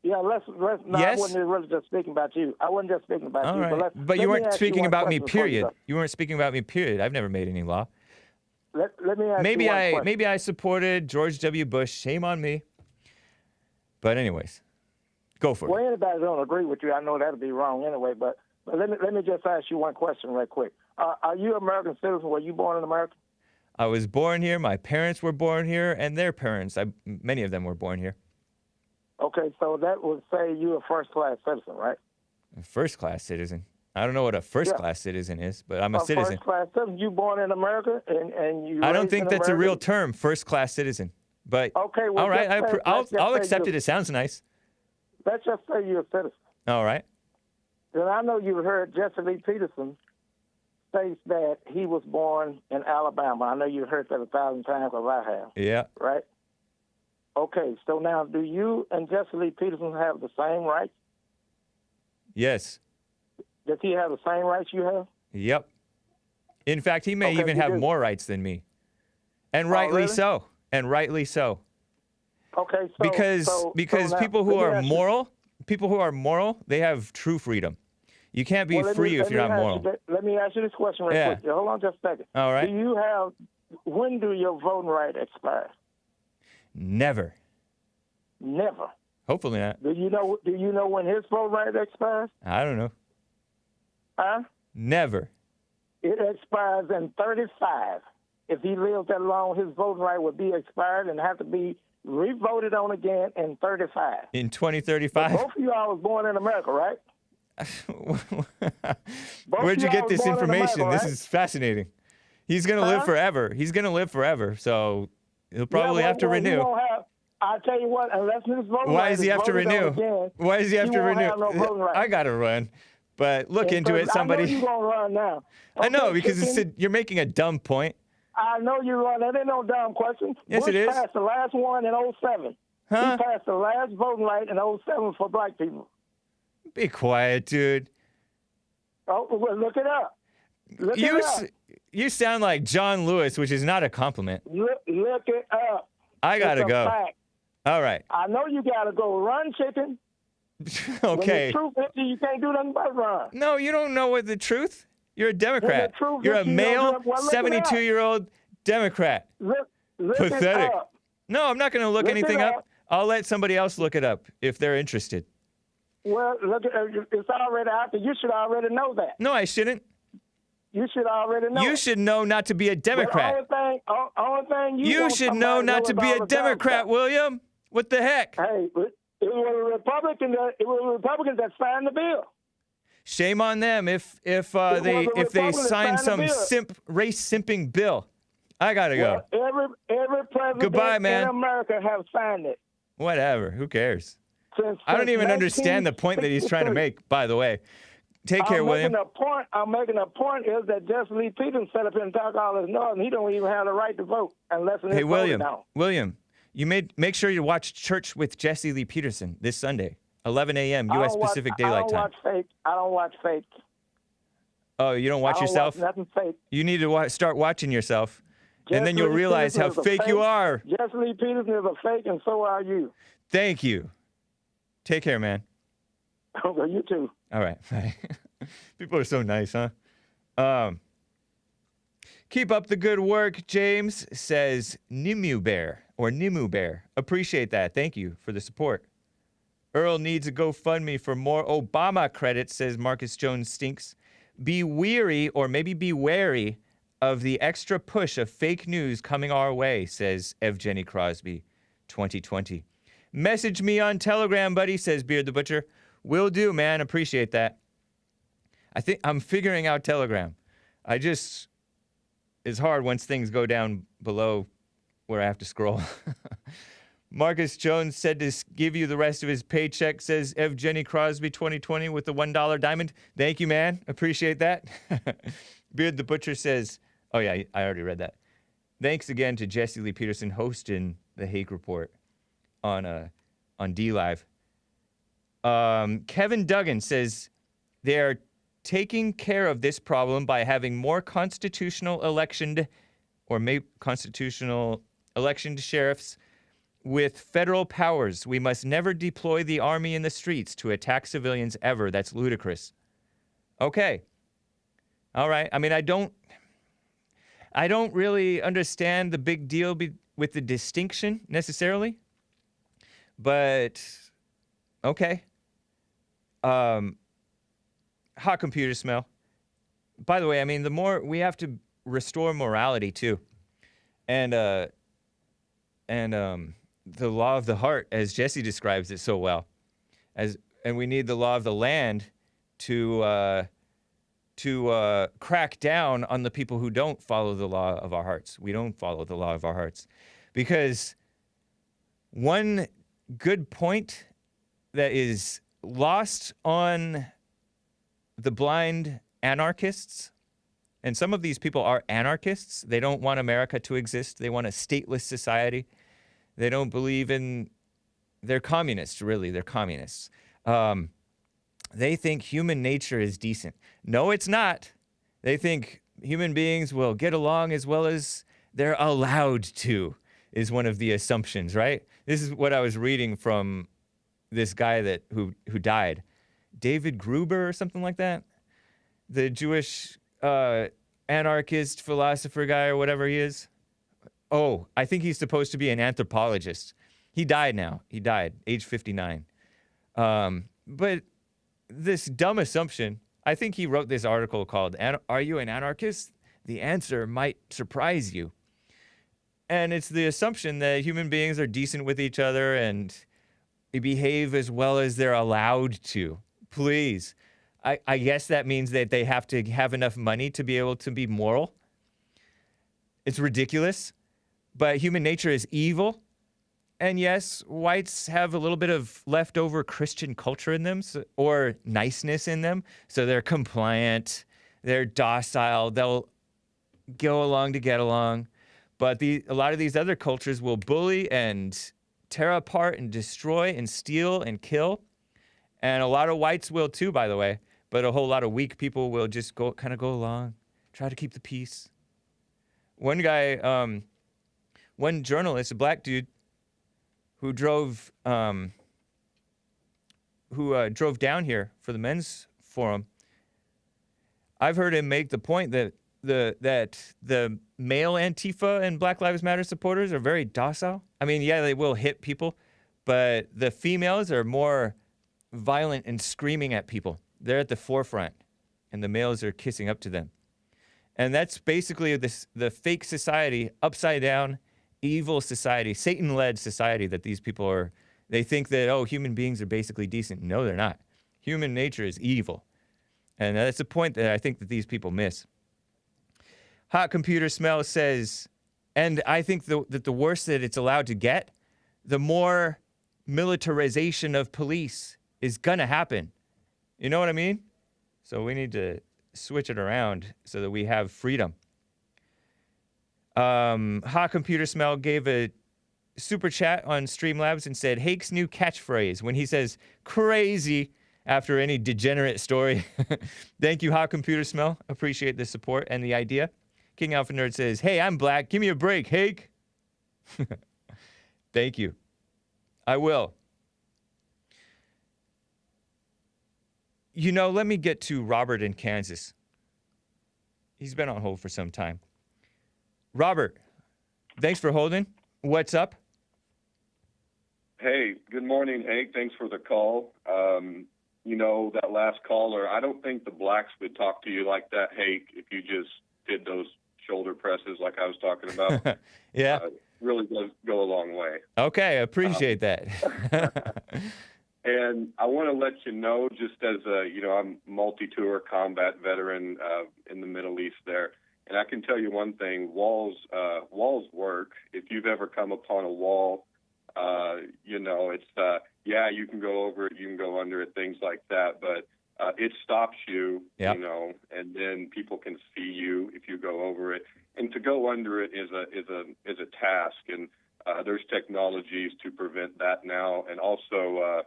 Yeah, let's. No, yes? I wasn't really just speaking about you. I wasn't just speaking about All you. Right. But you weren't speaking about me, period. You weren't speaking about me, period. I've never made any law. Let me ask you one question. Maybe I supported George W. Bush. Shame on me. But anyways, go for it. Well, anybody don't agree with you, I know that'll be wrong anyway. But let me just ask you one question right quick. Are you an American citizen? Were you born in America? I was born here. My parents were born here, and their parents. Many of them were born here. Okay, so that would say you're a first-class citizen, right? A first-class citizen. I don't know what a first-class citizen is, but I'm a citizen. First-class citizen. You born in America, and you. I don't think that's a real term, first-class citizen. But okay, well, all right, I'll accept it. It sounds nice. Let's just say you're a citizen. All right. Then I know you've heard Jesse Lee Peterson states that he was born in Alabama. I know you've heard that 1,000 times, as I have. Yeah. Right? Okay, so now do you and Jesse Lee Peterson have the same rights? Yes. Does he have the same rights you have? Yep. In fact, he may even have more rights than me. And rightly so. And rightly so. Okay, so because people who are moral, they have true freedom. You can't be free if you're not moral. Let me ask you this question real quick. Hold on just a second. All right. When do your voting right expire? Never. Never. Hopefully not. Do you know when his voting right expires? I don't know. Huh? Never. It expires in 35. If he lives that long, his voting right would be expired and have to be re-voted on again in 35. In 2035? Both of you all was born in America, right? Where'd you get this information? America, this right? is fascinating. He's going to live forever. He's going to live forever, so he'll probably have to renew. I'll tell you what, unless his voting Why does he have to renew? Why does he have to renew? Have no voting right. I got to run. But look into it, somebody. I know you're going to run now. Okay, I know, because you're making a dumb point. I know you run. That ain't no dumb question. Yes, Bush it is. passed the last one in 07. Huh? He passed the last voting right in 07 for black people. Be quiet, dude. Oh, well, look it up. You sound like John Lewis, which is not a compliment. Look it up. I got to go. Fact. All right. I know you got to go run, chicken. Okay. When the truth hits you, you can't do nothing but run. No, you don't know what the truth. You're a Democrat. You're a male, 72-year-old Democrat. Look Pathetic. it up. No, I'm not going to look anything up. I'll let somebody else look it up if they're interested. Well, look, it's already out there. You should already know that. No, I shouldn't. You should already know. You should know not to be a Democrat. The only thing you should know not to be a Democrat, William. What the heck? Hey, it was a Republican. It was Republicans that signed the bill. Shame on them if they sign some race simping bill. I gotta go. Well, every president in America have signed it. Whatever. Who cares? Since I don't even understand the point that he's trying to make. By the way, take care, William. I'm making a point is that Jesse Lee Peterson set up and talk all his noise, and he don't even have the right to vote unless it's voted down. William, make sure you watch Church with Jesse Lee Peterson this Sunday, 11 a.m. U.S. Pacific Daylight Time. I don't watch fake. Oh, you don't watch yourself? Watch nothing fake. You need to start watching yourself, and then you'll realize how fake you are. Jesse Lee Peterson is a fake, and so are you. Thank you. Take care, man. Okay, you too. All right. Bye. People are so nice, huh? Keep up the good work, James, says Nimu Bear. Appreciate that. Thank you for the support. Earl needs a GoFundMe for more Obama credits, says Marcus Jones Stinks. Be weary, or maybe be wary, of the extra push of fake news coming our way, says Evgeny Crosby, 2020. Message me on Telegram, buddy, says Beard the Butcher. Will do, man. Appreciate that. I think I'm figuring out Telegram. It's hard once things go down below where I have to scroll. Marcus Jones said to give you the rest of his paycheck, says Evgeny Crosby 2020 with the $1 diamond. Thank you, man. Appreciate that. Beard the Butcher says, oh yeah, I already read that. Thanks again to Jesse Lee Peterson hosting the Hake Report on D-Live. Kevin Duggan says they are taking care of this problem by having more constitutional electioned sheriffs with federal powers. We must never deploy the army in the streets to attack civilians ever. That's ludicrous. Okay. All right. I mean, I don't really understand the big deal with the distinction necessarily, but okay. Hot computer smell. By the way, I mean, the more we have to restore morality too. And the law of the heart, as Jesse describes it so well, and we need the law of the land to crack down on the people who don't follow the law of our hearts. We don't follow the law of our hearts. Because one good point that is lost on the blind anarchists, and some of these people are anarchists. They don't want America to exist. They want a stateless society. They don't believe in... They're communists, really. They're communists. They think human nature is decent. No, it's not. They think human beings will get along as well as they're allowed to, is one of the assumptions, right? This is what I was reading from this guy who died. David Gruber or something like that? The Jewish anarchist philosopher guy or whatever he is. Oh, I think he's supposed to be an anthropologist. He died now. He died, age 59. But this dumb assumption, I think he wrote this article called, Are You an Anarchist? The answer might surprise you. And it's the assumption that human beings are decent with each other and they behave as well as they're allowed to. Please. I guess that means that they have to have enough money to be able to be moral. It's ridiculous. But human nature is evil. And yes, whites have a little bit of leftover Christian culture in them, or niceness in them. So they're compliant, they're docile, they'll go along to get along. But a lot of these other cultures will bully and tear apart and destroy and steal and kill. And a lot of whites will too, by the way. But a whole lot of weak people will just go along, try to keep the peace. One guy, one journalist, a black dude, who drove down here for the men's forum. I've heard him make the point that the male Antifa and Black Lives Matter supporters are very docile. I mean, yeah, they will hit people, but the females are more violent and screaming at people. They're at the forefront, and the males are kissing up to them. And that's basically the fake society, upside down, evil society, Satan-led society that these people are. They think that, oh, human beings are basically decent. No, they're not. Human nature is evil. And that's a point that I think that these people miss. Hot Computer Smell says, and I think that the worse that it's allowed to get, the more militarization of police is gonna happen. You know what I mean? So we need to switch it around so that we have freedom. Hot Computer Smell gave a super chat on Streamlabs and said, Hake's new catchphrase when he says crazy after any degenerate story. Thank you, Hot Computer Smell. Appreciate the support and the idea. King Alpha Nerd says, hey, I'm black. Give me a break, Hake. Thank you. I will. You know, let me get to Robert in Kansas. He's been on hold for some time. Robert, thanks for holding. What's up? Hey, good morning, Hake. Thanks for the call. You know, that last caller, I don't think the blacks would talk to you like that, Hake, if you just did those shoulder presses like I was talking about. Yeah. Really does go a long way. Okay, I appreciate that. And I want to let you know, just as a, you know, I'm multi-tour combat veteran in the Middle East there. And I can tell you one thing, walls work. If you've ever come upon a wall, you know, it's, yeah, you can go over it, you can go under it, things like that, but it stops you, Yep. you know, and then people can see you if you go over it. And to go under it is a task, and there's technologies to prevent that now, and also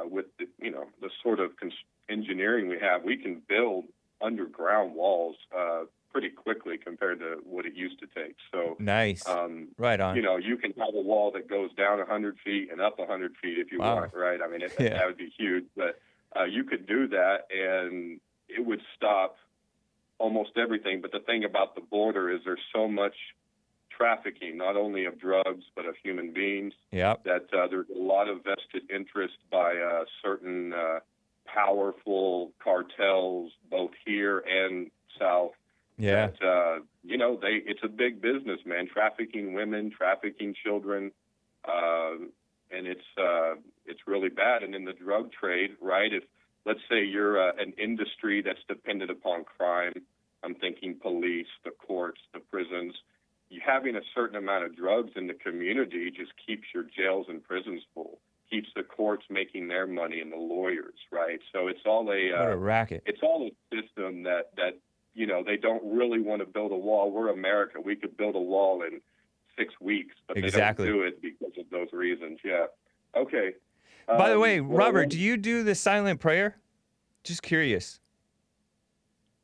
with the, you know, the sort of engineering we have, we can build underground walls pretty quickly compared to what it used to take. So Nice. Right on. you know, you can have a wall that goes down 100 feet and up 100 feet if you Wow. want, right? I mean, Yeah. that would be huge, but you could do that, and it would stop almost everything. But the thing about the border is there's so much trafficking, not only of drugs, but of human beings, Yep. that there's a lot of vested interest by certain powerful cartels, both here and south. Yeah. That, you know, it's a big business, man. Trafficking women, trafficking children, and it's really bad. And in the drug trade, right? If let's say you're an industry that's dependent upon crime, I'm thinking police, the courts, the prisons. You having a certain amount of drugs in the community just keeps your jails and prisons full, keeps the courts making their money and the lawyers, right? So it's all What a racket. it's all a system that you know, they don't really want to build a wall. We're America. We could build a wall in 6 weeks, but Exactly. they don't do it because of those reasons. Yeah. Okay. By the way, well, Robert, do you do the silent prayer? Just curious.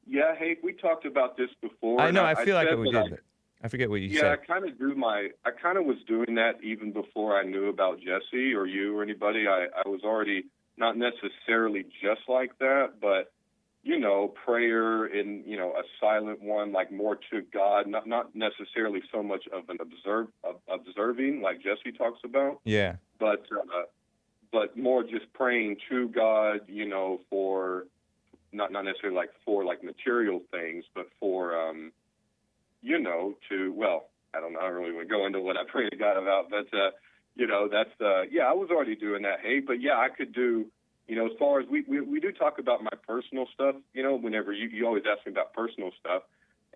Yeah, hey, we talked about this before. I know, and I feel like said we that did, but I forget what you Yeah, said. I kind of was doing that even before I knew about Jesse or you or anybody. I was already not necessarily just like that, but you know, prayer in, you know, a silent one, like more to God, not necessarily so much of an observing like Jesse talks about, Yeah. but more just praying to God, you know, for not necessarily like for like material things, but for you know, I don't really want to go into what I pray to God about, but you know, that's I was already doing that. Hey, but yeah, I could do. You know, as far as we do talk about my personal stuff, you know, whenever you always ask me about personal stuff.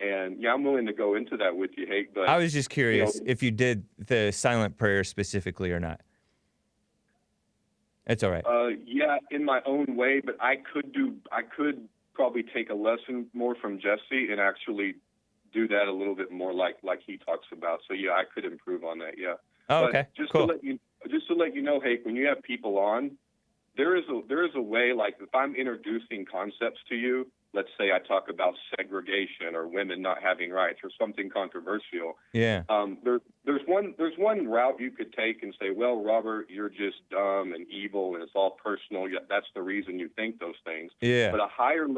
And, yeah, I'm willing to go into that with you, Hake. But I was just curious you know, if you did the silent prayer specifically or not. It's all right. yeah, in my own way. But I could probably take a lesson more from Jesse and actually do that a little bit more like he talks about. So, yeah, I could improve on that, yeah. Oh, But okay. Just Cool. to let you know, Hake, when you have people on, there is a way, like if I'm introducing concepts to you, let's say I talk about segregation or women not having rights or something controversial. Yeah. There's one route you could take and say, well, Robert, you're just dumb and evil and it's all personal. That's the reason you think those things. Yeah. But a higher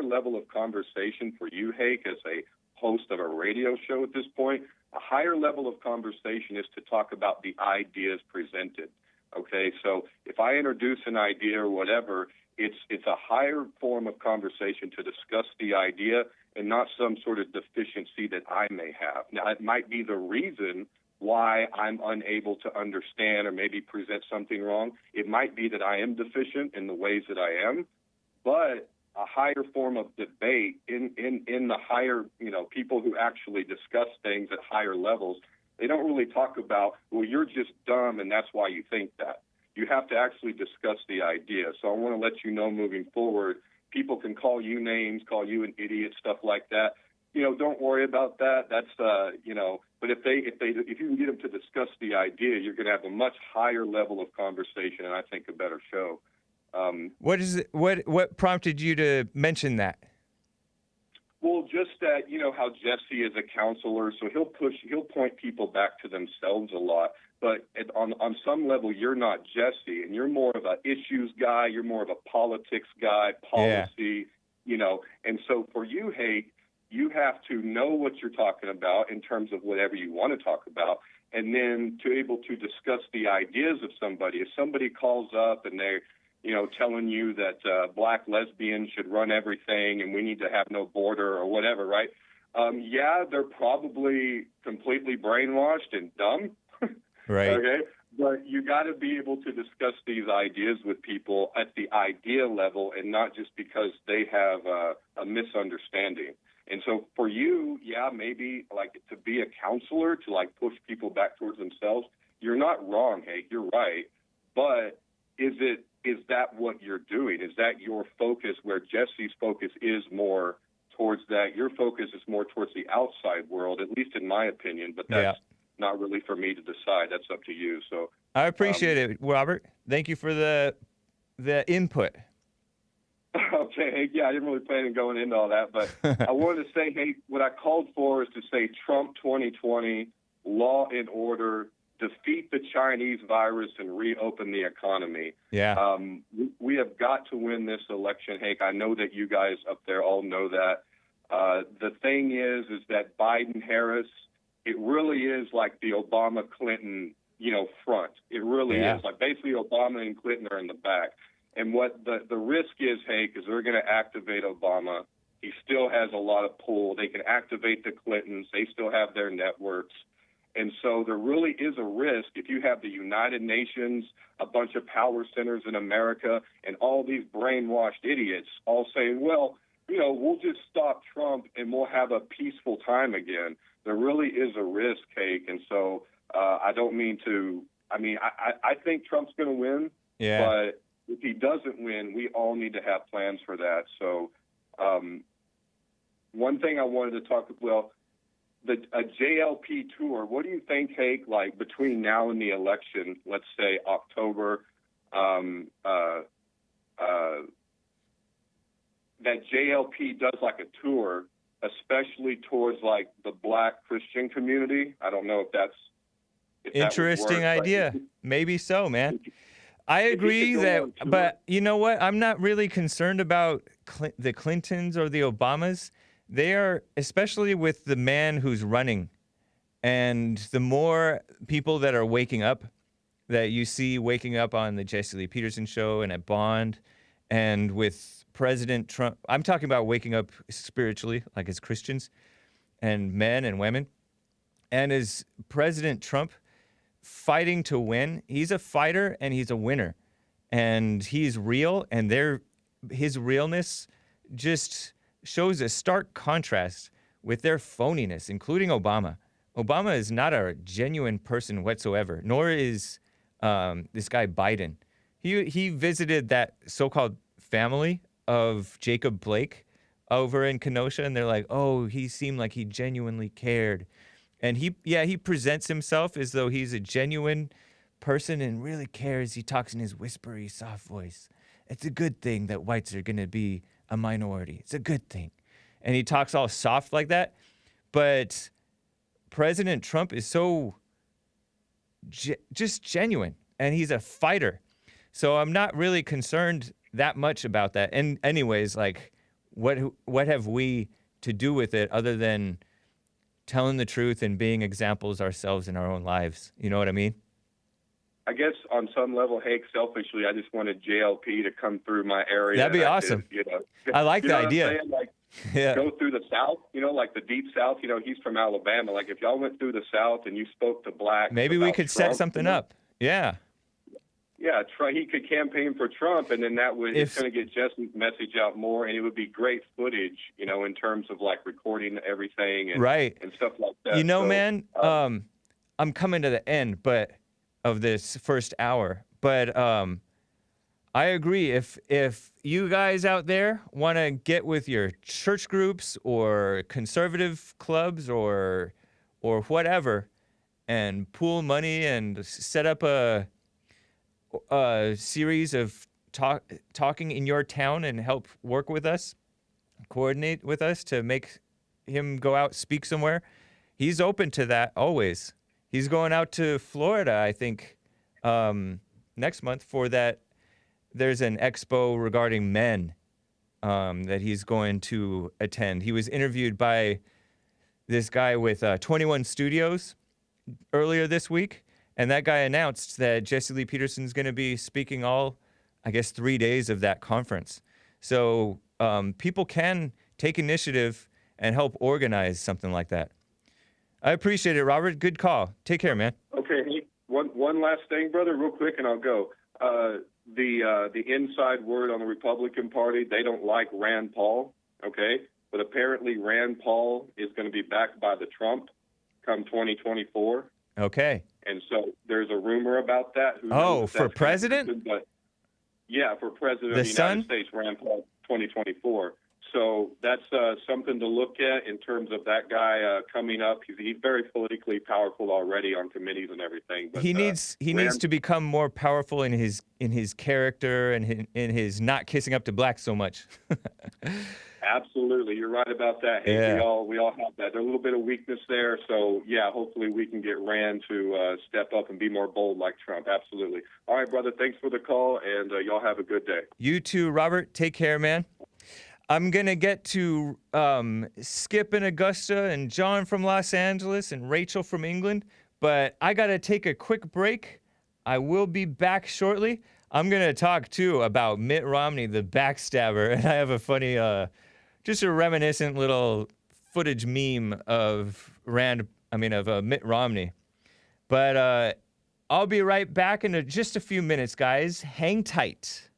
level of conversation for you, Hake, as a host of a radio show at this point, a higher level of conversation is to talk about the ideas presented. Okay, so if I introduce an idea or whatever, it's a higher form of conversation to discuss the idea and not some sort of deficiency that I may have. Now, it might be the reason why I'm unable to understand or maybe present something wrong. It might be that I am deficient in the ways that I am, but a higher form of debate in the higher, you know, people who actually discuss things at higher levels, they don't really talk about, well, you're just dumb and that's why you think that. You have to actually discuss the idea. So I want to let you know moving forward, people can call you names, call you an idiot, stuff like that. You know, don't worry about that. That's, you know, but if you can get them to discuss the idea, you're going to have a much higher level of conversation and I think a better show. What prompted you to mention that? Well, just that, you know, how Jesse is a counselor, so he'll point people back to themselves a lot. But on some level, you're not Jesse, and you're more of an issues guy. You're more of a politics guy, policy, you know. And so for you, Hake, you have to know what you're talking about in terms of whatever you want to talk about, and then to able to discuss the ideas of somebody. If somebody calls up and they're, telling you that black lesbians should run everything and we need to have no border or whatever, right? Yeah, they're probably completely brainwashed and dumb. Right. Okay. But you got to be able to discuss these ideas with people at the idea level and not just because they have a misunderstanding. And so for you, yeah, maybe like to be a counselor, to like push people back towards themselves, you're not wrong, Hake, you're right. But is that what you're doing? Is that your focus, where Jesse's focus is more towards that? Your focus is more towards the outside world, at least in my opinion, but that's not really for me to decide. That's up to you. So I appreciate it, Robert. Thank you for the input. Okay, yeah, I didn't really plan on going into all that, but I wanted to say, hey, what I called for is to say Trump 2020, law and order, defeat the Chinese virus, and reopen the economy. Yeah. We have got to win this election, Hake. I know that you guys up there all know that. The thing is that Biden-Harris, it really is like the Obama-Clinton, front. It really is. Like basically Obama and Clinton are in the back. And what the risk is, Hake, is they're going to activate Obama. He still has a lot of pull. They can activate the Clintons. They still have their networks. And so there really is a risk if you have the United Nations, a bunch of power centers in America, and all these brainwashed idiots all saying, well, we'll just stop Trump and we'll have a peaceful time again. There really is a risk, Hake. And so I don't mean to – I think Trump's going to win. Yeah. But if he doesn't win, we all need to have plans for that. So one thing I wanted to talk about, a JLP tour, what do you think, Hake, like between now and the election, let's say October, that JLP does like a tour, especially towards like the black Christian community? I don't know if that's interesting idea. Maybe so, man. I agree but you know what? I'm not really concerned about the Clintons or the Obamas. They are, especially with the man who's running, and the more people that are waking up, that you see waking up on the Jesse Lee Peterson show and at Bond, and with President Trump. I'm talking about waking up spiritually, like as Christians, and men and women. And as President Trump fighting to win, he's a fighter and he's a winner. And he's real, and his realness just shows a stark contrast with their phoniness, including Obama. Obama is not a genuine person whatsoever, nor is this guy Biden. He visited that so-called family of Jacob Blake over in Kenosha, and they're like, oh, he seemed like he genuinely cared. And he presents himself as though he's a genuine person and really cares. He talks in his whispery, soft voice. It's a good thing that whites are going to be a minority. It's a good thing. And he talks all soft like that. But President Trump is so just genuine, and he's a fighter. So I'm not really concerned that much about that. And anyways, like, what have we to do with it other than telling the truth and being examples ourselves in our own lives? You know what I mean? I guess on some level, Hake, selfishly, I just wanted JLP to come through my area. That'd be awesome. I like the idea. Like, go through the South, like the deep South. He's from Alabama. Like, if y'all went through the South and you spoke to blacks, maybe we could set something up. Yeah. Yeah, he could campaign for Trump, and then it's going to get Jesse's message out more, and it would be great footage, in terms of like recording everything and stuff like that. Man, I'm coming to the end, of this first hour, but I agree. If you guys out there want to get with your church groups or conservative clubs or whatever, and pool money and set up a series of talking in your town and help work with us, coordinate with us to make him go out, speak somewhere, he's open to that always. He's going out to Florida, I think, next month for that. There's an expo regarding men, that he's going to attend. He was interviewed by this guy with 21 Studios earlier this week, and that guy announced that Jesse Lee Peterson's going to be speaking all, I guess, 3 days of that conference. So people can take initiative and help organize something like that. I appreciate it, Robert. Good call. Take care, man. Okay, hey, one last thing, brother, real quick, and I'll go. The inside word on the Republican Party, they don't like Rand Paul, okay? But apparently Rand Paul is going to be backed by the Trump come 2024. Okay. And so there's a rumor about that. Who knows if for that's president? true, but yeah, for president The of the son? United States, Rand Paul 2024. So that's something to look at in terms of that guy coming up. He's very politically powerful already on committees and everything. But He needs to become more powerful in his character and in his not kissing up to blacks so much. Absolutely, you're right about that. Hey, Yeah. we all have that. There's a little bit of weakness there. So yeah, hopefully we can get Rand to step up and be more bold like Trump. Absolutely. All right, brother. Thanks for the call, and y'all have a good day. You too, Robert. Take care, man. I'm going to get to Skip in Augusta and John from Los Angeles and Rachel from England, but I got to take a quick break. I will be back shortly. I'm going to talk, too, about Mitt Romney, the backstabber, and I have a funny, just a reminiscent little footage meme of Mitt Romney. But I'll be right back in just a few minutes, guys. Hang tight.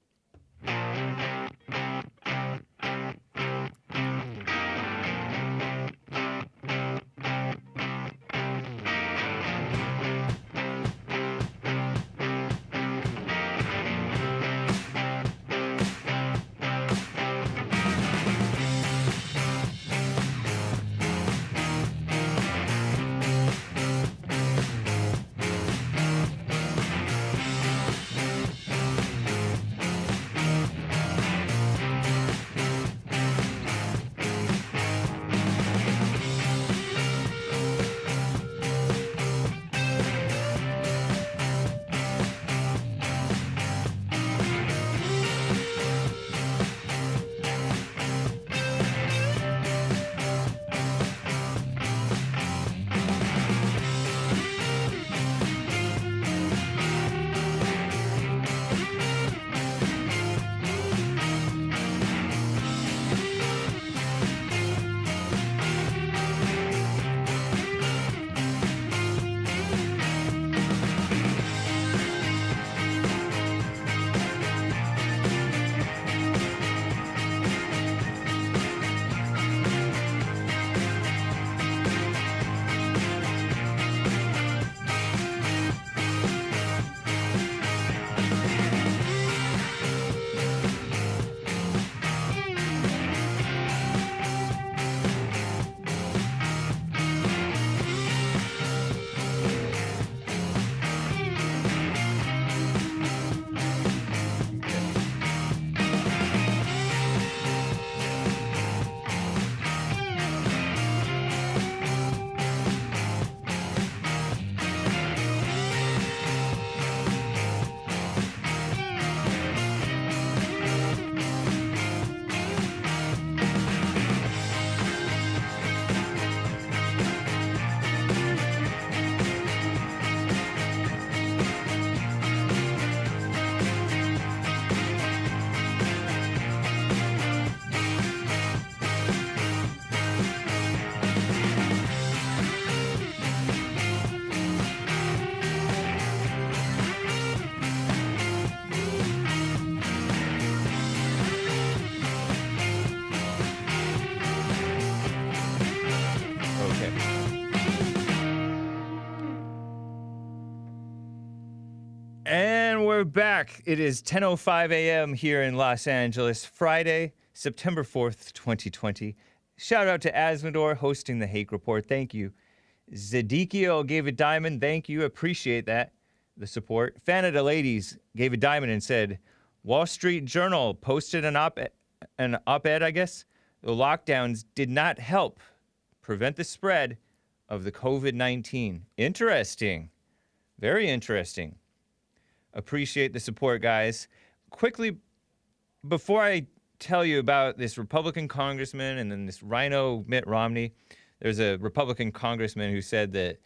And we're back. It is 10:05 a.m. here in Los Angeles, Friday, September 4th, 2020. Shout out to Asmodor hosting the Hake Report. Thank you. Zadikio gave a diamond. Thank you. Appreciate that. The support. Fan of the Ladies gave a diamond and said, Wall Street Journal posted an op-ed, I guess. The lockdowns did not help prevent the spread of the COVID-19. Interesting. Very interesting. Appreciate the support, guys. Quickly, before I tell you about this Republican congressman and then this RINO Mitt Romney. There's a Republican congressman who said that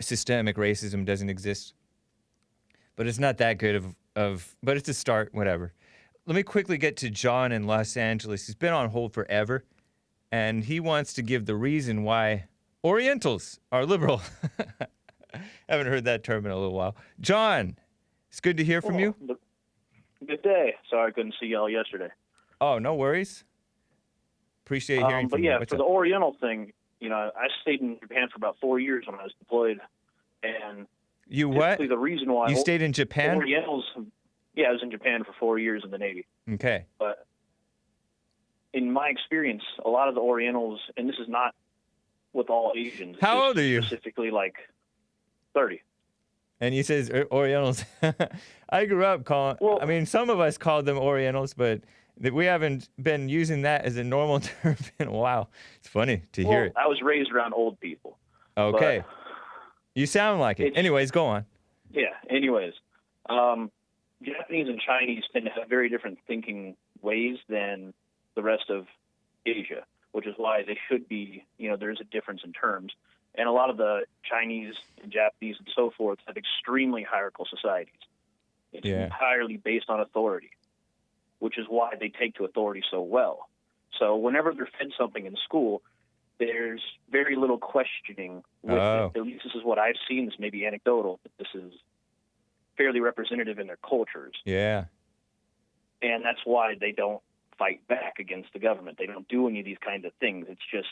systemic racism doesn't exist. But it's not that good but it's a start, whatever. Let me quickly get to John in Los Angeles. He's been on hold forever, and he wants to give the reason why Orientals are liberal. Haven't heard that term in a little while. John, it's good to hear from you. Good day. Sorry I couldn't see y'all yesterday. Oh, no worries. Appreciate hearing from you. But yeah, for the Oriental thing, I stayed in Japan for about 4 years when I was deployed, and you what? The reason why you stayed in Japan? Orientals, yeah, I was in Japan for 4 years in the Navy. Okay. But in my experience, a lot of the Orientals, and this is not with all Asians. How old are you? Specifically, like 30. And he says Orientals. I grew up calling. Well, I mean, some of us called them Orientals, but we haven't been using that as a normal term in a while. It's funny to hear it. I was raised around old people. Okay. You sound like it. Anyways, go on. Yeah. Anyways, Japanese and Chinese tend to have very different thinking ways than the rest of Asia, which is why they should be. There's a difference in terms. And a lot of the Chinese and Japanese and so forth have extremely hierarchical societies. It's entirely based on authority, which is why they take to authority so well. So whenever they're fed something in school, there's very little questioning with it. At least this is what I've seen. This may be anecdotal, but this is fairly representative in their cultures. Yeah. And that's why they don't fight back against the government. They don't do any of these kinds of things. It's just,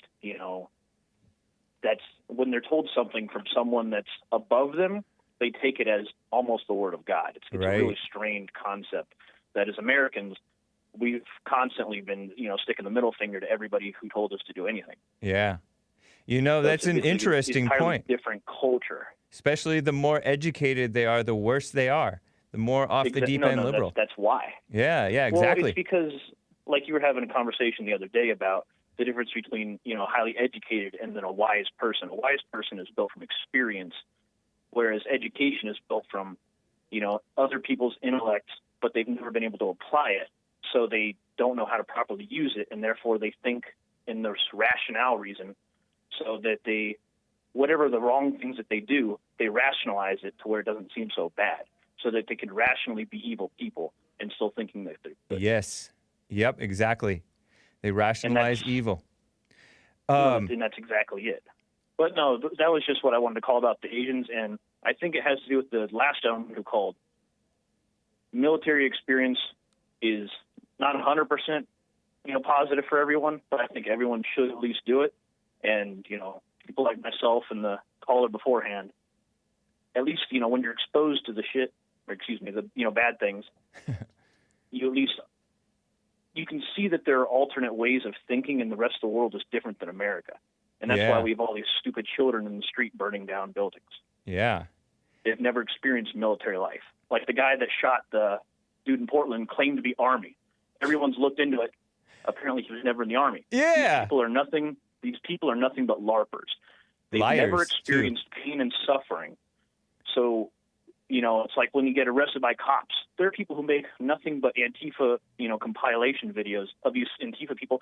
that's when they're told something from someone that's above them, they take it as almost the word of God. It's a really strange concept that as Americans, we've constantly been, sticking the middle finger to everybody who told us to do anything. Yeah. That's an interesting point. Different culture. Especially the more educated they are, the worse they are. The more off the deep end liberal. That's why. Yeah, exactly. Well, it's because, like you were having a conversation the other day about the difference between, highly educated and then a wise person. A wise person is built from experience, whereas education is built from, other people's intellect, but they've never been able to apply it. So they don't know how to properly use it, and therefore they think in this rationale reason, so that whatever the wrong things that they do, they rationalize it to where it doesn't seem so bad, so that they can rationally be evil people and still thinking that they're good. Yes. Yep, exactly. They rationalize evil. And that's exactly it. But no, that was just what I wanted to call about the Asians, and I think it has to do with the last gentleman who called. Military experience is not 100%, positive for everyone, but I think everyone should at least do it. And, people like myself and the caller beforehand, at least, when you're exposed to the shit, or excuse me, the, bad things, you can see that there are alternate ways of thinking, and the rest of the world is different than America. And that's why we have all these stupid children in the street burning down buildings. Yeah. They've never experienced military life. Like the guy that shot the dude in Portland claimed to be Army. Everyone's looked into it. Apparently he was never in the Army. Yeah. These people are nothing but LARPers. They've never experienced pain and suffering. So, it's like when you get arrested by cops, there are people who make nothing but Antifa, compilation videos of these Antifa people.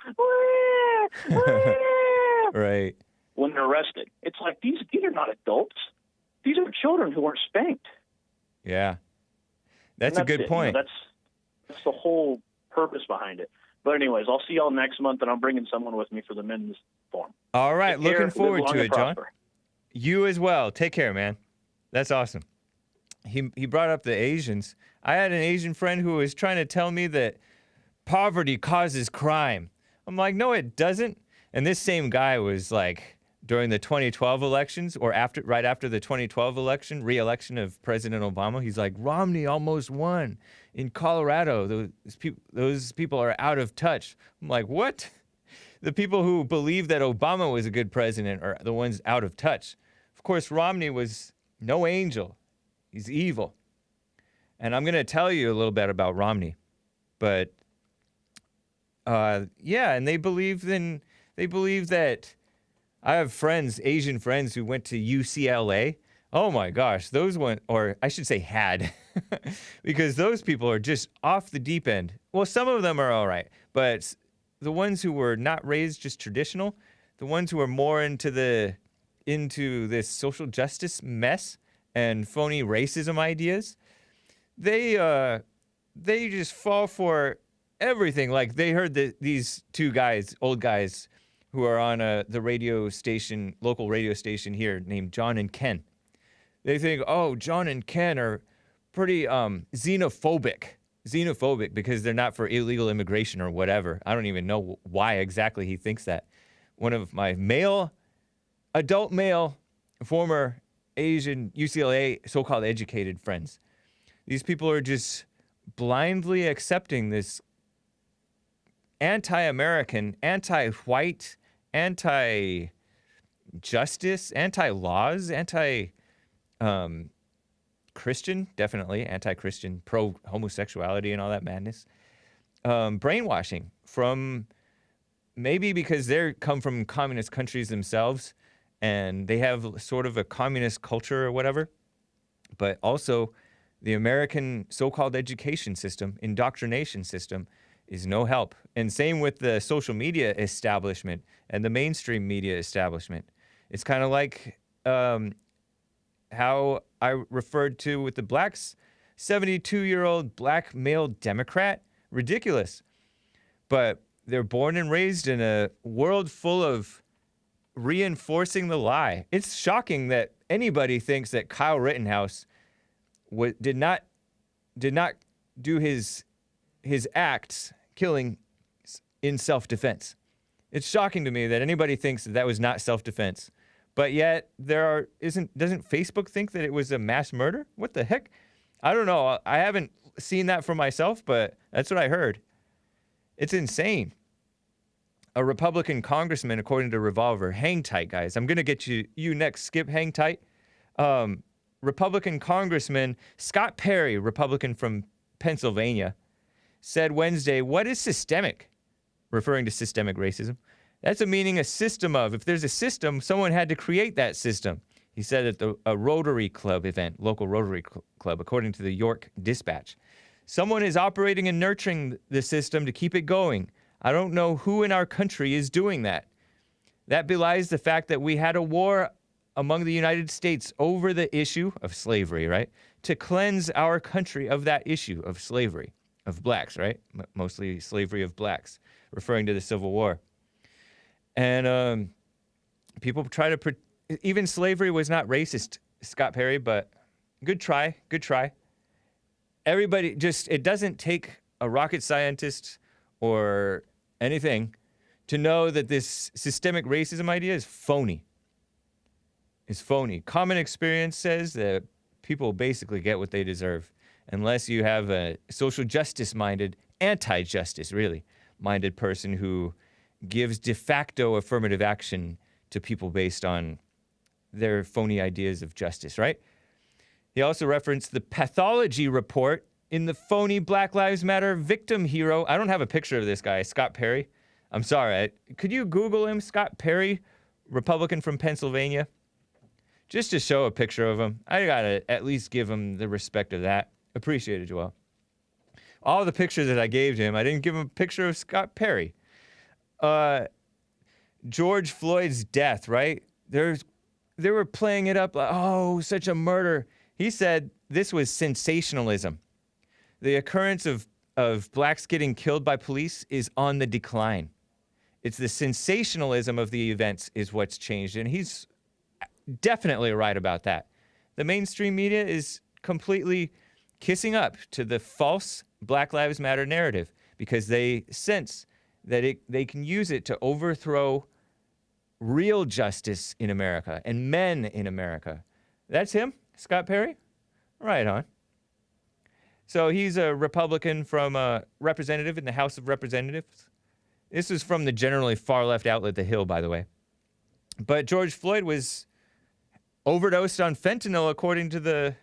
Right. When they're arrested. It's like, these are not adults. These are children who weren't spanked. Yeah. That's a good point. That's the whole purpose behind it. But anyways, I'll see y'all next month, and I'm bringing someone with me for the men's forum. All right. Looking forward to it, John. You as well. Take care, man. That's awesome. He brought up the Asians. I had an Asian friend who was trying to tell me that poverty causes crime. I'm like, no, it doesn't. And this same guy was like, during the 2012 elections, or right after the 2012 re-election of President Obama, he's like, Romney almost won in Colorado. Those people are out of touch. I'm like, what? The people who believe that Obama was a good president are the ones out of touch. Of course, Romney was no angel. He's evil. And I'm going to tell you a little bit about Romney. But, and they believe that I have friends, Asian friends, who went to UCLA. Oh my gosh, those went, or I should say had, because those people are just off the deep end. Well, some of them are all right, but the ones who were not raised just traditional, the ones who are more into this social justice mess and phony racism ideas, they just fall for everything. Like they heard these two guys, old guys, who are on the radio station, local radio station here, named John and Ken. They think, oh, John and Ken are pretty xenophobic because they're not for illegal immigration or whatever. I don't even know why exactly he thinks that. One of my adult male, former Asian UCLA so-called educated friends. These people are just blindly accepting this anti-American, anti-white, anti-justice, anti-laws, Christian, definitely anti-Christian, pro-homosexuality and all that madness. Brainwashing from maybe because they come from communist countries themselves and they have sort of a communist culture or whatever, but also the American so-called education system, indoctrination system, is no help. And same with the social media establishment and the mainstream media establishment. It's kind of like how I referred to with the blacks, 72-year-old black male Democrat, ridiculous. But they're born and raised in a world full of reinforcing the lie. It's shocking that anybody thinks that Kyle Rittenhouse did not do his acts killing in self-defense. It's shocking to me that anybody thinks that was not self-defense. But yet doesn't Facebook think that it was a mass murder? What the heck? I don't know. I haven't seen that for myself, but that's what I heard. It's insane. A Republican congressman, according to Revolver, hang tight, guys. I'm going to get you next, Skip, hang tight. Republican Congressman Scott Perry, Republican from Pennsylvania, said Wednesday, what is systemic? Referring to systemic racism. That's a meaning a system of. If there's a system, someone had to create that system. He said at a Rotary Club event, local Rotary Club, according to the York Dispatch. Someone is operating and nurturing the system to keep it going. I don't know who in our country is doing that. That belies the fact that we had a war among the United States over the issue of slavery, right? To cleanse our country of that issue of slavery, of blacks, right? Mostly slavery of blacks, referring to the Civil War. And people try to, even slavery was not racist, Scott Perry, but good try. Everybody it doesn't take a rocket scientist or anything to know that this systemic racism idea is phony. It's phony. Common experience says that people basically get what they deserve unless you have a social justice-minded, anti-justice, really, minded person who gives de facto affirmative action to people based on their phony ideas of justice, right? He also referenced the pathology report in the phony Black Lives Matter victim hero. I don't have a picture of this guy, Scott Perry. I'm sorry. Could you Google him, Scott Perry, Republican from Pennsylvania? Just to show a picture of him. I gotta at least give him the respect of that. Appreciate it, Joel. All the pictures that I gave to him, I didn't give him a picture of Scott Perry. George Floyd's death, right? They were playing it up like, oh, such a murder. He said this was sensationalism. The occurrence of blacks getting killed by police is on the decline. It's the sensationalism of the events is what's changed, and he's definitely right about that. The mainstream media is completely kissing up to the false Black Lives Matter narrative because they sense that they can use it to overthrow real justice in America and men in America. That's him, Scott Perry? Right on. So he's a Republican from a representative in the House of Representatives. This is from the generally far-left outlet The Hill, by the way. But George Floyd was overdosed on fentanyl, according to the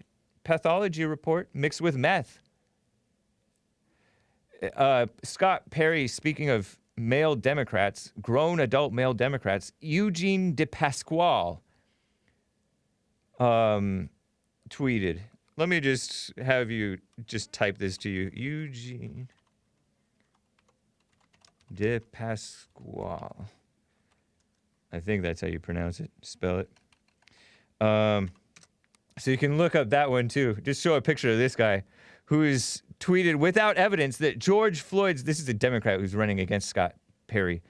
pathology report, mixed with meth. Scott Perry, speaking of male Democrats, grown adult male Democrats, Eugene DePasquale, tweeted. Let me just have you just type this to you. Eugene de Pasquale. I think that's how you pronounce it, spell it. So you can look up that one too. Just show a picture of this guy who's tweeted without evidence that George Floyd's, this is a Democrat who's running against Scott Perry.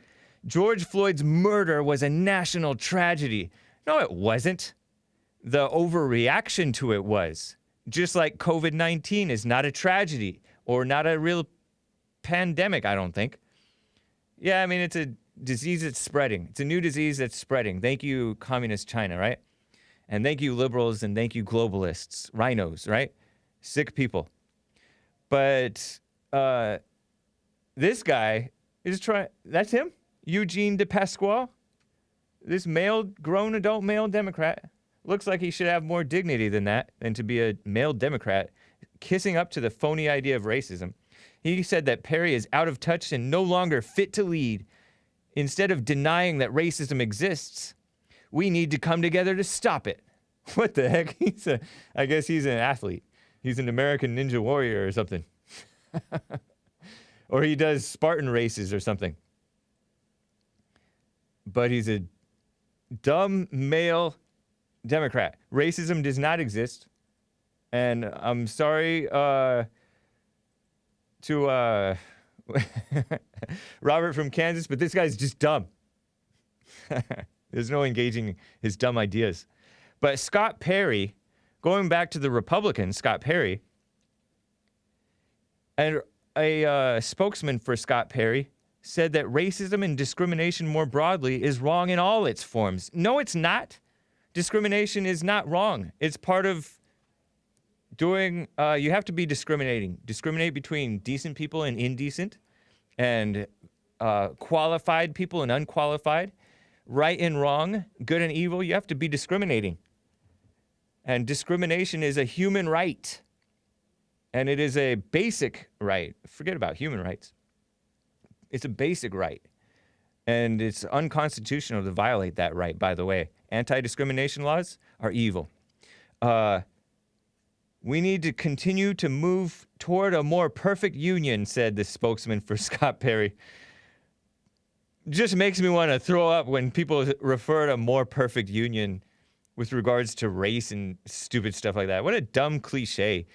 George Floyd's murder was a national tragedy. No, it wasn't. The overreaction to it was. Just like COVID-19 is not a tragedy or not a real pandemic, I don't think. Yeah, I mean, it's a disease that's spreading. It's a new disease that's spreading. Thank you, Communist China, right? And thank you, liberals, and thank you, globalists, RINOs, right? Sick people. But this guy is trying, that's him? Eugene de Pasquale? This grown adult male Democrat. Looks like he should have more dignity than that, than to be a male Democrat, kissing up to the phony idea of racism. He said that Perry is out of touch and no longer fit to lead. Instead of denying that racism exists, we need to come together to stop it. What the heck? I guess he's an athlete. He's an American Ninja Warrior or something. Or he does Spartan races or something. But he's a dumb male Democrat. Racism does not exist. And I'm sorry to Robert from Kansas, but this guy's just dumb. There's no engaging his dumb ideas. But Scott Perry, going back to the Republican, Scott Perry, and a spokesman for Scott Perry said that racism and discrimination more broadly is wrong in all its forms. No, it's not. Discrimination is not wrong. It's part of doing, you have to be discriminating. Discriminate between decent people and indecent, and qualified people and unqualified, right and wrong, good and evil. You have to be discriminating. And discrimination is a human right. And it is a basic right. Forget about human rights. It's a basic right. And it's unconstitutional to violate that right, by the way. Anti-discrimination laws are evil. We need to continue to move toward a more perfect union, said the spokesman for Scott Perry. Just makes me want to throw up when people refer to more perfect union with regards to race and stupid stuff like that. What a dumb cliche.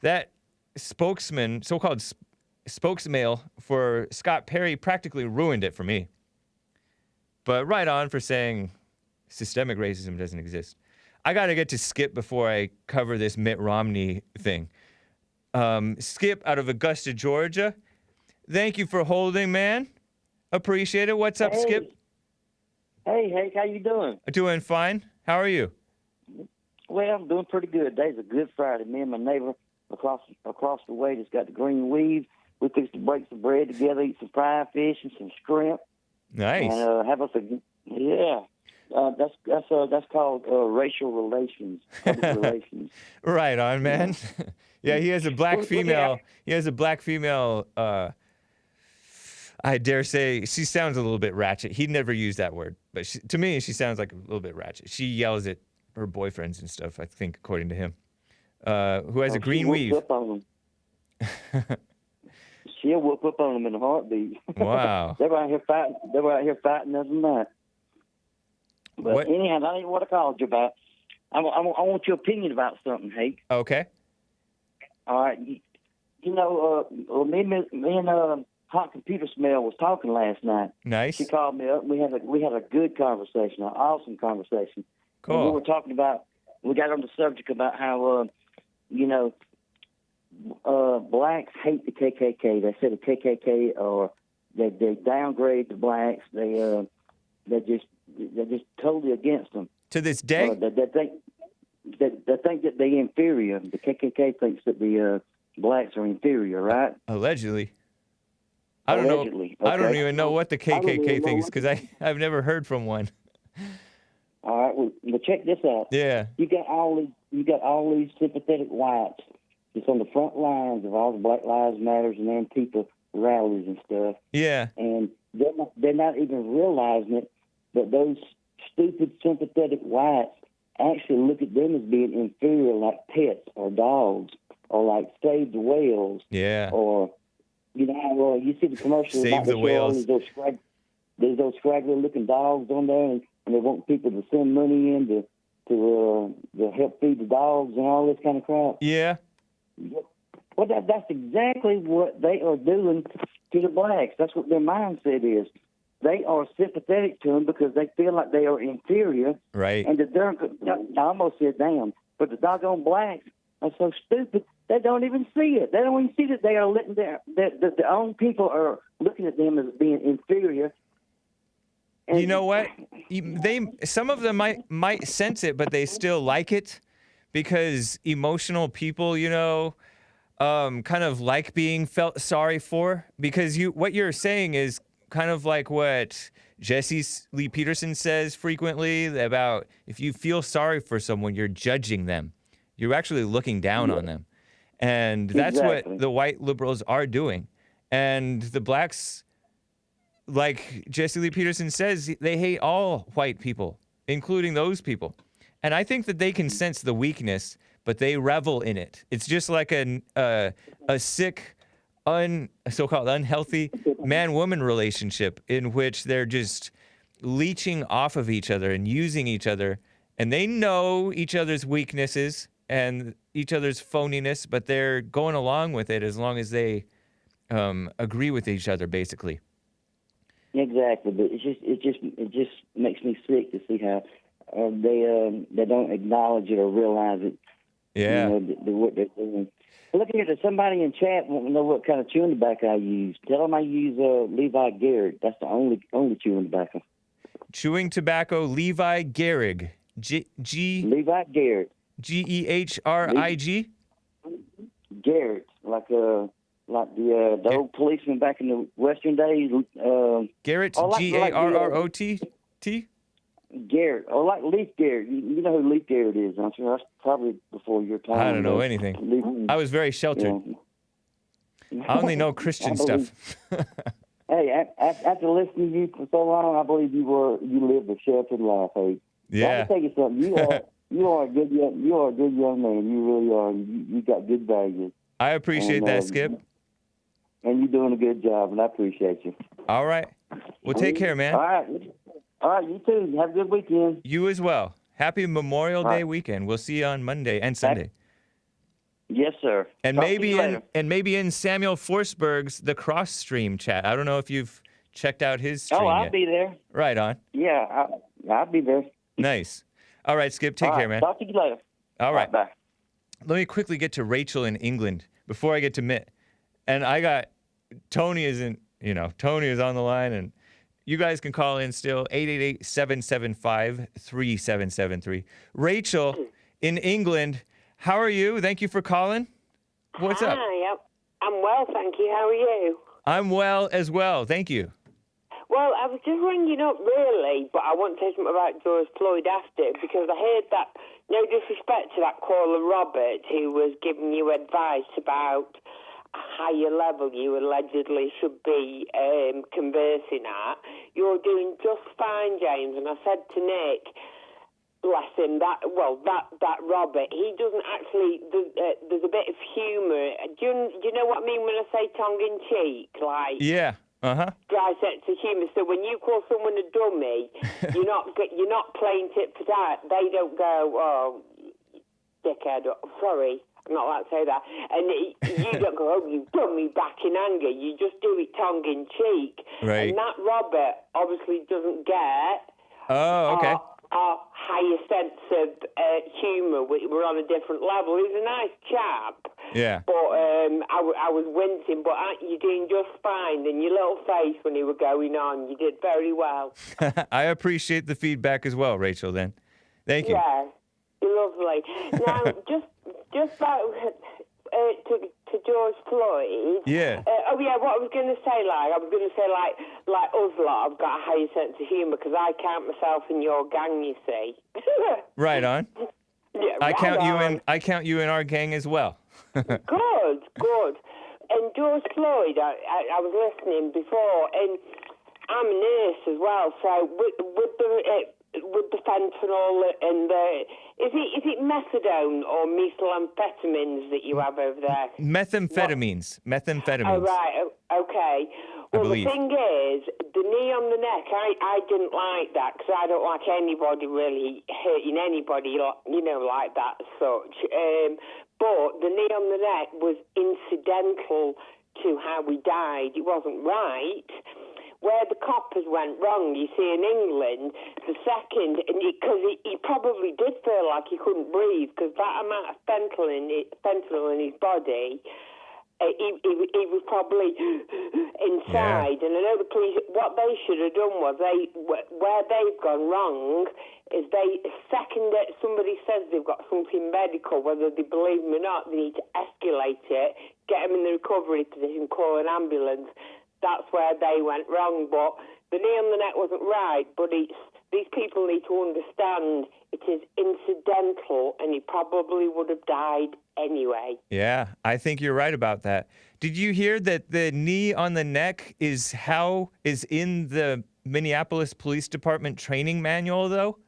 That spokesman, so-called spokesmale for Scott Perry practically ruined it for me. But right on for saying systemic racism doesn't exist. I got to get to Skip before I cover this Mitt Romney thing. Skip out of Augusta, Georgia. Thank you for holding, man. Appreciate it. What's up, Hey. Skip? Hey, Hake, how you doing? Doing fine. How are you? Well, I'm doing pretty good. Today's a good Friday. Me and my neighbor across the way just got the green weave. We fixed to break some bread together, eat some fried fish and some shrimp. Nice. And have us that's called racial relations, public relations. Right on, man. Yeah, he has a black female. He has a black female. I dare say she sounds a little bit ratchet. He never used that word, but to me, she sounds like a little bit ratchet. She yells at her boyfriends and stuff, I think, according to him. Who has a green weave. Up on them. She'll whoop up on them in a heartbeat. Wow. They were out here fighting us and that. But anyhow, that ain't what I called you about. I want your opinion about something, Hake. Okay. All right. You know, me and Hot Computer Smell was talking last night. Nice. She called me up. We had a good conversation, an awesome conversation. Cool. And we were talking about. We got on the subject about how blacks hate the KKK. They said the KKK, or they downgrade the blacks. They're just totally against them. To this day? They think that they're inferior. The KKK thinks that the blacks are inferior, right? Allegedly. I don't know. Okay. I don't even know what the KKK thinks because I've never heard from one. All right, well, check this out. Yeah. You got all these sympathetic whites just on the front lines of all the Black Lives Matters and Antifa rallies and stuff. Yeah. And they're not even realizing it, but those stupid sympathetic whites actually look at them as being inferior, like pets or dogs, or like save the whales. Yeah. Or, you know, how you see the commercials Save about the whales. There's those scraggly-looking dogs on there, and they want people to send money in to help feed the dogs and all this kind of crap. Yeah. Well, that's exactly what they are doing to the blacks. That's what their mindset is. They are sympathetic to them because they feel like they are inferior. Right. And I almost said damn, but the doggone blacks are so stupid, they don't even see it. They don't even see that they are letting their own people are looking at them as being inferior. And you know what? Some of them might sense it, but they still like it because emotional people, you know, kind of like being felt sorry for. Because what you're saying is kind of like what Jesse Lee Peterson says frequently about if you feel sorry for someone, you're judging them. You're actually looking down on them. And that's what the white liberals are doing. And the blacks, like Jesse Lee Peterson says, they hate all white people, including those people. And I think that they can sense the weakness, but they revel in it. It's just like a sick, so-called unhealthy man-woman relationship in which they're just leeching off of each other and using each other. And they know each other's weaknesses and each other's phoniness, but they're going along with it as long as they agree with each other, basically. Exactly, but it just makes me sick to see how they don't acknowledge it or realize it. Yeah. You know, what they're doing. Look here, there's somebody in chat want to know what kind of chewing tobacco I use. Tell them I use Levi Garrett. That's the only chewing tobacco. Chewing tobacco, Levi Gehrig. Levi Garrett. Gehrig? Garrett, like the old policeman back in the Western days. Garrett, Garrot? Garrett, or like Leif Garrett. You know who Leif Garrett is, don't you? That's probably before your time. I don't know anything. I was very sheltered. I only know Christian stuff. Hey, after listening to you for so long, I believe you lived a sheltered life. Hey, yeah. Let me tell you something. You are a good young man. You really are. You got good values. I appreciate that, Skip. And you're doing a good job, and I appreciate you. All right. Well, take care, man. All right, you too. Have a good weekend. You as well. Happy Memorial Day weekend. We'll see you on Monday and Sunday. Yes, sir. And maybe in Samuel Forsberg's The Cross Stream chat. I don't know if you've checked out his stream I'll yet. be there. Right on. Yeah, I'll be there. Nice. All right, Skip. Take care, man. Talk to you later. All right. Bye. Let me quickly get to Rachel in England before I get to Mitt. And I got Tony is on the line, and you guys can call in still, 888-775-3773. Rachel in England, how are you? Thank you for calling. What's up? Hi, I'm well, thank you. How are you? I'm well as well. Thank you. Well, I was just ringing up, really, but I want to say something about George Floyd after, because I heard that, no disrespect to that caller Robert, who was giving you advice about a higher level you allegedly should be conversing at. You're doing just fine, James. And I said to Nick, bless him, that Robert, he doesn't actually, there's a bit of humour. Do you know what I mean when I say tongue-in-cheek? Like, yeah. Dry sense of humour. So when you call someone a dummy, you're not playing tit for tat. They don't go, oh, dickhead. Sorry, I'm not allowed to say that. And you don't go, oh, you dummy, back in anger. You just do it tongue in cheek. Right. And that Robert obviously doesn't get. Oh, okay. Our higher sense of humour. We're on a different level. He's a nice chap. Yeah. But I was wincing, but you're doing just fine. And your little face when you were going on, you did very well. I appreciate the feedback as well, Rachel, then. Thank you. Yeah, you're lovely. Now, just about to George Floyd. Yeah. What I was going to say, like us lot, I've got a higher sense of humour because I count myself in your gang, you see. Right on. Yeah, I count you in our gang as well. Good. And George Floyd, I was listening before, and I'm a nurse as well, so would defend fentanyl and is it methadone or methamphetamines that you have over there? Methamphetamines. Oh, right. Okay. Well, the thing is, the knee on the neck, I didn't like that because I don't like anybody really hurting anybody, like that as such. But the knee on the neck was incidental to how he died. It wasn't right. Where the coppers went wrong, you see, in England, the second, because he probably did feel like he couldn't breathe because that amount of fentanyl in his body, he was probably inside. Yeah. And I know the police, what they should have done was, where they've gone wrong is second that somebody says they've got something medical, whether they believe them or not, they need to escalate it, get them in the recovery position, call an ambulance. That's where they went wrong. But the knee on the neck wasn't right. But these people need to understand it is incidental, and he probably would have died anyway. Yeah, I think you're right about that. Did you hear that the knee on the neck is in the Minneapolis Police Department training manual, though?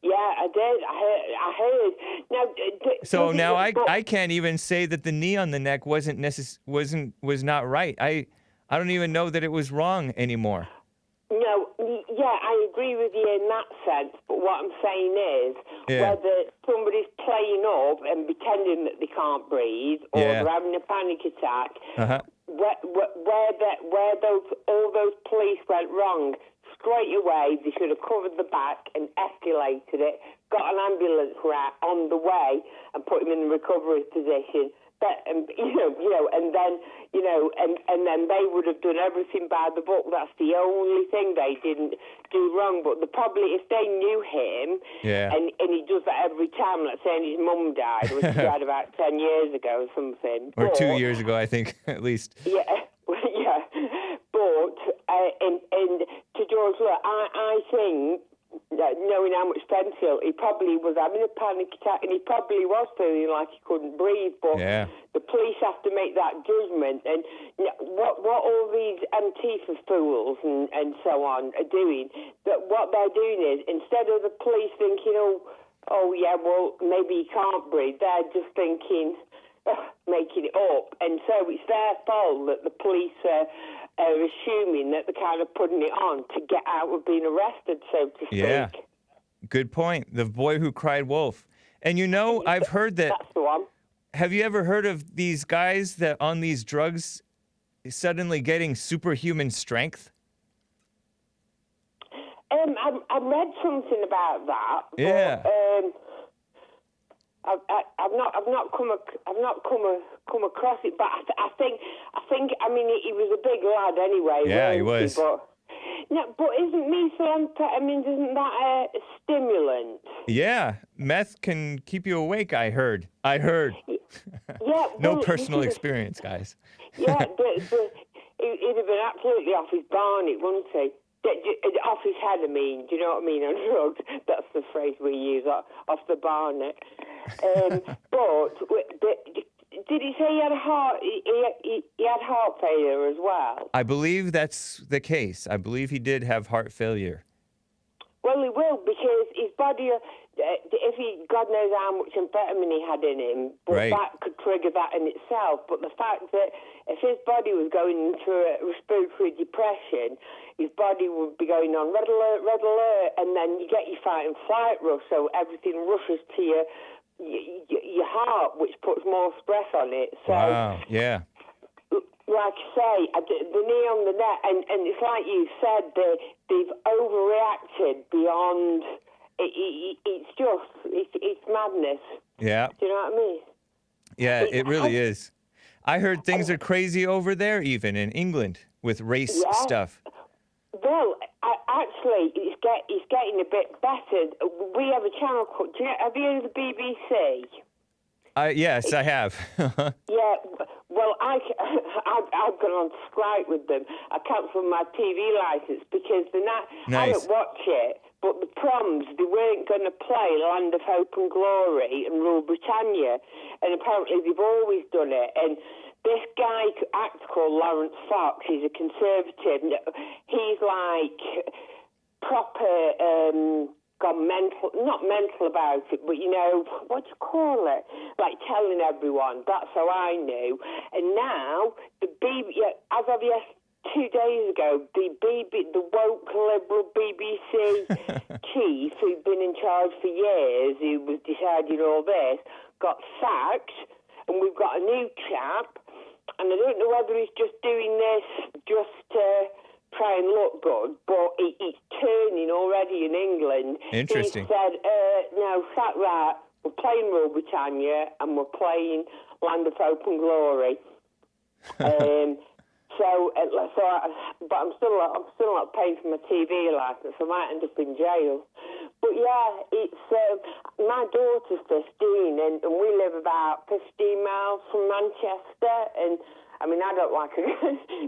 Yeah, I did. I heard. Now, I can't even say that the knee on the neck was not right. I don't even know that it was wrong anymore. No, yeah, I agree with you in that sense, but what I'm saying is whether somebody's playing up and pretending that they can't breathe or they're having a panic attack, where all those police went wrong, straight away they should have covered the back and escalated it, got an ambulance route on the way and put him in the recovery position. And then they would have done everything by the book. That's the only thing they didn't do wrong. But if they knew him, and he does that every time, let's say his mum died, which he died about 10 years ago or something. Or 2 years ago, I think, at least. Yeah, yeah. But, and to George, look, I think, knowing how much fentanyl, he probably was having a panic attack and he probably was feeling like he couldn't breathe. But the police have to make that judgment. And what all these Antifa fools and so on are doing, that what they're doing is, instead of the police thinking, oh yeah, well, maybe he can't breathe, they're just thinking, making it up. And so it's their fault that the police are assuming that they're kind of putting it on to get out of being arrested, so to speak. Yeah, good point. The boy who cried wolf. And I've heard that. That's the one. Have you ever heard of these guys that on these drugs suddenly getting superhuman strength? I read something about that. Yeah. But, I've not come across it, but I think he was a big lad anyway. Yeah, he was. But isn't methamphetamine, isn't that a stimulant? Yeah, meth can keep you awake. I heard. Yeah. No personal experience, guys. Yeah, but he'd have been absolutely off his barnet, wouldn't he? Off his head, I mean. Do you know what I mean? On drugs. That's the phrase we use, off the barnet. But did he say he had he had heart failure as well? I believe that's the case. I believe he did have heart failure. Well, he will, because his body, God knows how much amphetamine he had in him, but that could trigger that in itself. But the fact that if his body was going into a respiratory depression, his body would be going on red alert, and then you get your fight and flight rush, so everything rushes to your heart, which puts more stress on it. So, wow, yeah. Like I say, the knee on the neck, and it's like you said, they've overreacted beyond. It's madness. Yeah. Do you know what I mean? Yeah, it really is. I heard things are crazy over there, even in England, with race stuff. Well, actually, it's getting a bit better. We have a channel called. Have you heard of the BBC? Yes, I have. Yeah, well, I've gone on strike with them. I cancelled my TV licence because they're not. Nice. I don't watch it, but the proms, they weren't going to play Land of Hope and Glory and Rule Britannia, and apparently they've always done it. And this guy, actor called Lawrence Fox, he's a conservative. He's like proper. gone mental, not mental about it, but, what do you call it? Like telling everyone. That's how I knew. And now, as of 2 days ago, the woke liberal BBC chief, who'd been in charge for years, who was deciding all this, got sacked, and we've got a new chap, and I don't know whether he's just doing this just to try and look good, but it's turning already in England. Interesting. He said, no, that right, we're playing Rule Britannia, and we're playing Land of Hope and Glory. But I'm still not paying for my TV license. I might end up in jail. But yeah, it's my daughter's 15, and we live about 15 miles from Manchester. And I mean, I don't like her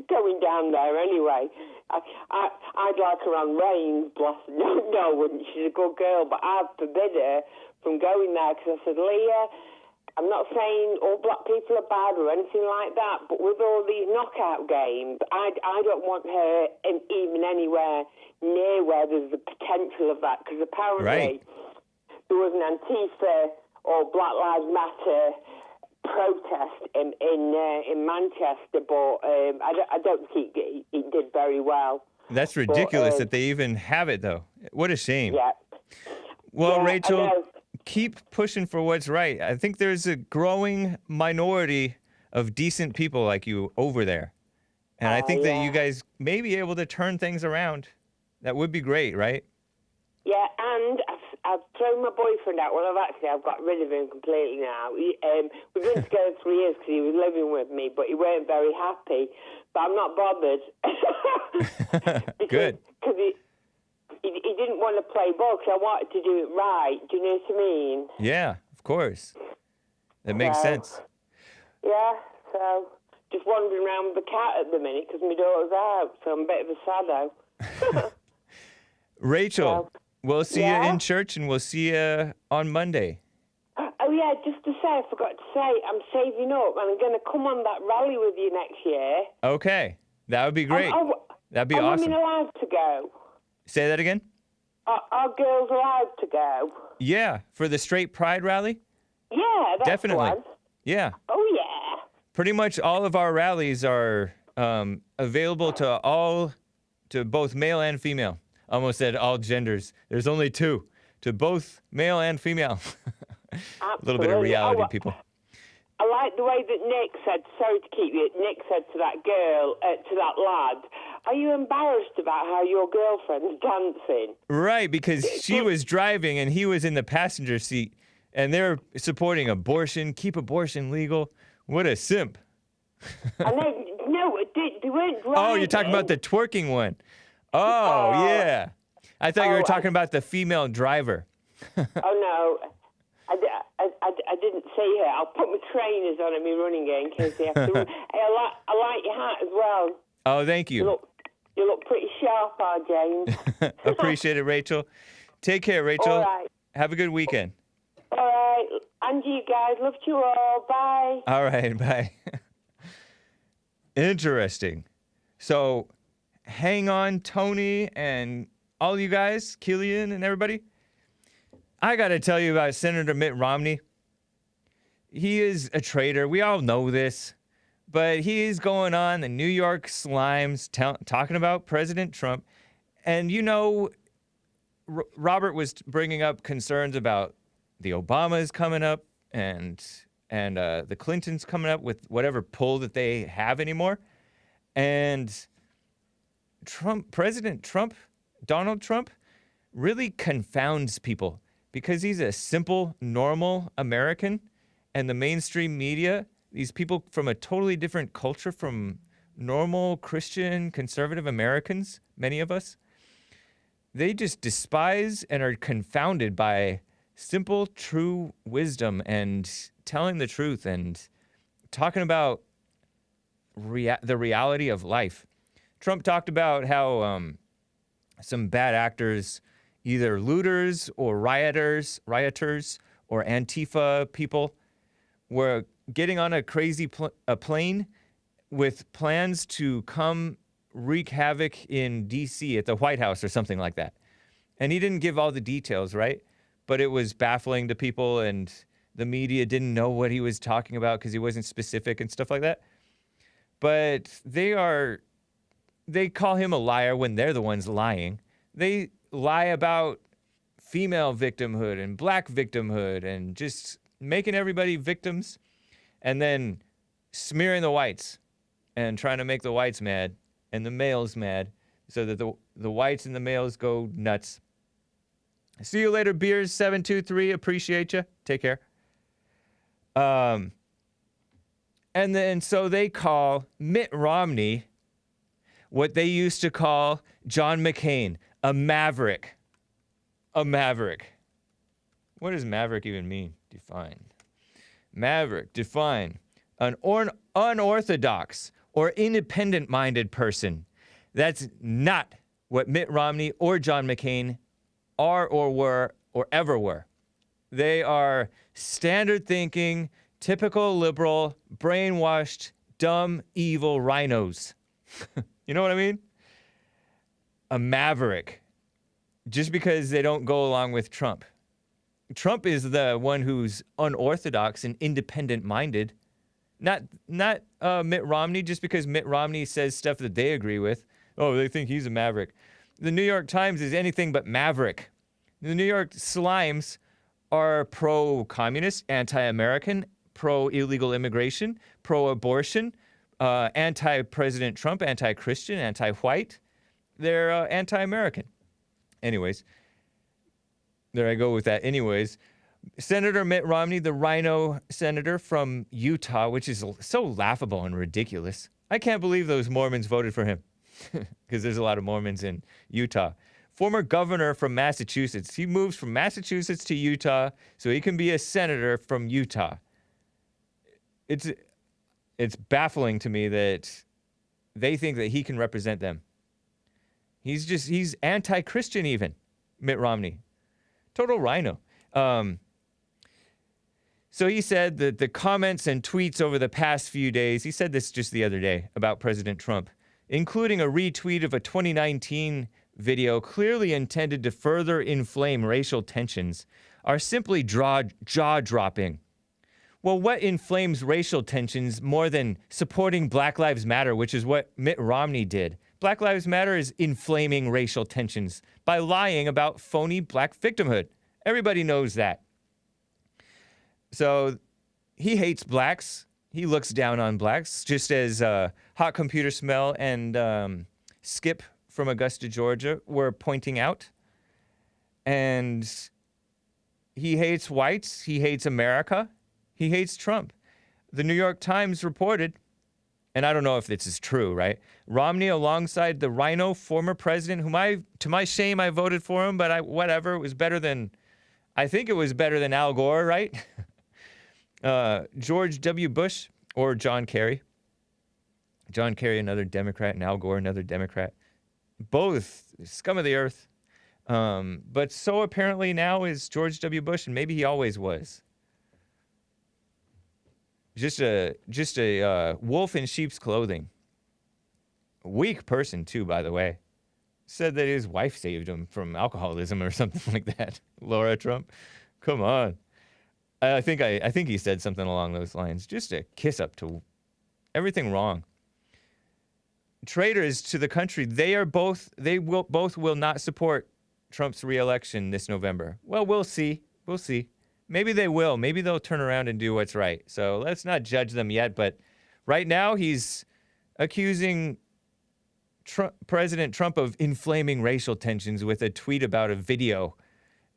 going down there anyway. I'd like her on range, bless her. No, I wouldn't. She's a good girl, but I'd forbid her from going there because I said, Leah, I'm not saying all black people are bad or anything like that, but with all these knockout games, I don't want her even anywhere near where there's the potential of that, because apparently there was an Antifa or Black Lives Matter protest in Manchester, but I don't think it did very well. That's ridiculous that they even have it, though. What a shame. Yeah. Well, Yeah, Rachel, keep pushing for what's right. I think there's a growing minority of decent people like you over there. And I think that you guys may be able to turn things around. That would be great, right? Yeah, and I've thrown my boyfriend out. Well, I've got rid of him completely now. We've been together 3 years because he was living with me, but he weren't very happy. But I'm not bothered. Good. Because he didn't want to play ball because I wanted to do it right. Do you know what I mean? Yeah, of course. That makes sense. Yeah, so just wandering around with the cat at the minute because my daughter's out, so I'm a bit of a saddo. Rachel, we'll see you in church and we'll see you on Monday. Oh, yeah, just to say, I forgot to say, I'm saving up and I'm going to come on that rally with you next year. Okay, that would be great. That'd be awesome. Are women allowed to go? Say that again? Are girls allowed to go? Yeah, for the Straight Pride rally? Yeah, that's definitely. One. Yeah. Oh, yeah. Pretty much all of our rallies are available to both male and female. Almost said all genders. There's only 2, to both male and female. A little bit of reality, people. I like the way that Nick said, sorry to keep you, Nick said to that girl, to that lad, are you embarrassed about how your girlfriend's dancing? Right, because she was driving and he was in the passenger seat, and they're supporting abortion, keep abortion legal. What a simp. No, they weren't driving. Oh, you're talking about the twerking one. Oh, yeah. I thought you were talking about the female driver. Oh, no. I didn't see her. I'll put my trainers on and my running gear in case they have to run. Hey, I like your hat as well. Oh, thank you. You look pretty sharp, James. Appreciate it, Rachel. Take care, Rachel. All right. Have a good weekend. All right. And you guys. Love you all. Bye. All right. Bye. Interesting. So hang on, Tony, and all you guys, Killian and everybody. I got to tell you about Senator Mitt Romney. He is a traitor. We all know this. But he's going on the New York Slimes talking about President Trump. And, Robert was bringing up concerns about the Obamas coming up and the Clintons coming up with whatever pull that they have anymore. And President Trump, Donald Trump, really confounds people because he's a simple, normal American, and the mainstream media, these people from a totally different culture from normal Christian conservative Americans, many of us, they just despise and are confounded by simple, true wisdom and telling the truth and talking about the reality of life. Trump talked about how some bad actors, either looters or rioters or Antifa people, were getting on a crazy plane with plans to come wreak havoc in D.C. at the White House or something like that. And he didn't give all the details, right? But it was baffling to people, and the media didn't know what he was talking about because he wasn't specific and stuff like that. But they call him a liar when they're the ones lying. They lie about female victimhood and black victimhood and just making everybody victims and then smearing the whites and trying to make the whites mad and the males mad so that the whites and the males go nuts. See you later, Beers 723. Appreciate you. Take care. And then so they call Mitt Romney what they used to call John McCain, a maverick. A maverick. What does maverick even mean? Define. Maverick, define. An unorthodox or independent-minded person. That's not what Mitt Romney or John McCain are or were or ever were. They are standard-thinking, typical liberal, brainwashed, dumb, evil RINOs. You know what I mean? A maverick. Just because they don't go along with Trump. Trump is the one who's unorthodox and independent-minded. Not Mitt Romney, just because Mitt Romney says stuff that they agree with. Oh, they think he's a maverick. The New York Times is anything but maverick. The New York Slimes are pro-communist, anti-American, pro-illegal immigration, pro-abortion, anti-President Trump, anti-Christian, anti-white. They're anti-American. Anyways, there I go with that. Anyways, Senator Mitt Romney, the RINO senator from Utah, which is so laughable and ridiculous. I can't believe those Mormons voted for him because there's a lot of Mormons in Utah. Former governor from Massachusetts. He moves from Massachusetts to Utah so he can be a senator from Utah. It's baffling to me that they think that he can represent them. He's anti-Christian even, Mitt Romney. Total RINO. So he said that the comments and tweets over the past few days, he said this just the other day about President Trump, including a retweet of a 2019 video clearly intended to further inflame racial tensions, are simply jaw-dropping. Well, what inflames racial tensions more than supporting Black Lives Matter, which is what Mitt Romney did? Black Lives Matter is inflaming racial tensions by lying about phony black victimhood. Everybody knows that. So he hates blacks. He looks down on blacks, just as Hot Computer Smell and Skip from Augusta, Georgia were pointing out. And he hates whites. He hates America. He hates Trump. The New York Times reported, and I don't know if this is true, right? Romney alongside the RINO former president, whom to my shame, I voted for him, but whatever, it was better than, I think it was better than Al Gore, right? George W. Bush or John Kerry. John Kerry, another Democrat, and Al Gore, another Democrat. Both scum of the earth. But so apparently now is George W. Bush, and maybe he always was. Just a wolf in sheep's clothing. A weak person, too, by the way. Said that his wife saved him from alcoholism or something like that. Laura Trump. Come on. I think he said something along those lines. Just a kiss up to everything wrong. Traitors to the country. They both will not support Trump's re-election this November. Well, we'll see. We'll see. Maybe they will. Maybe they'll turn around and do what's right. So let's not judge them yet. But right now, he's accusing President Trump of inflaming racial tensions with a tweet about a video.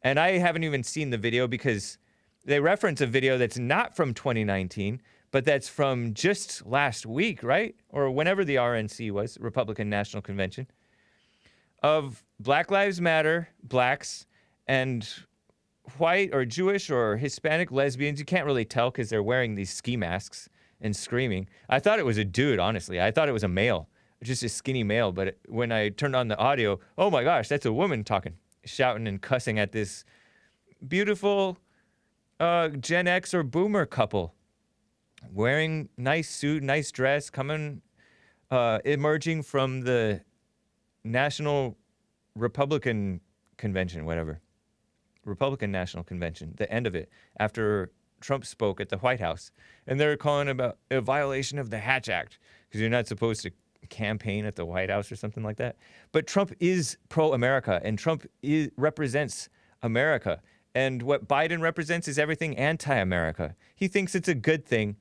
And I haven't even seen the video because they reference a video that's not from 2019, but that's from just last week, right? Or whenever the RNC was, Republican National Convention, of Black Lives Matter, blacks, and white or Jewish or Hispanic lesbians. You can't really tell because they're wearing these ski masks and screaming. I thought it was a dude, honestly. I thought it was a male, just a skinny male. But when I turned on the audio, oh my gosh, that's a woman talking, shouting and cussing at this beautiful Gen X or boomer couple wearing nice suit, nice dress, emerging from the National Republican convention, whatever. Republican National Convention, the end of it, after Trump spoke at the White House. And they're calling about a violation of the Hatch Act because you're not supposed to campaign at the White House or something like that. But Trump is pro-America, and Trump represents America. And what Biden represents is everything anti-America. He thinks it's a good thing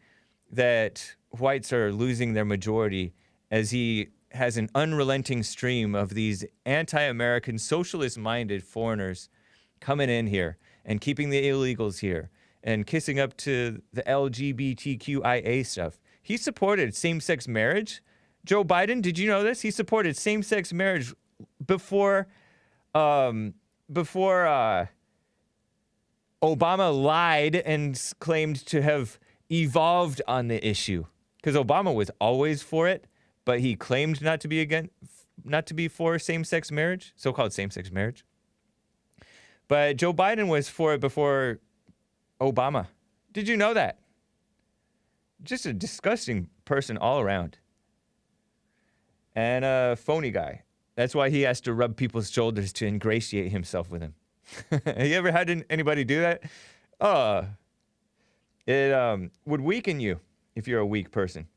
that whites are losing their majority as he has an unrelenting stream of these anti-American, socialist-minded foreigners coming in here and keeping the illegals here and kissing up to the LGBTQIA stuff. He supported same-sex marriage. Joe Biden, did you know this? He supported same-sex marriage before Obama lied and claimed to have evolved on the issue. Because Obama was always for it, but he claimed not to be for same-sex marriage, so-called same-sex marriage. But Joe Biden was for it before Obama. Did you know that? Just a disgusting person all around. And a phony guy. That's why he has to rub people's shoulders to ingratiate himself with him. Have you ever had anybody do that? It would weaken you if you're a weak person.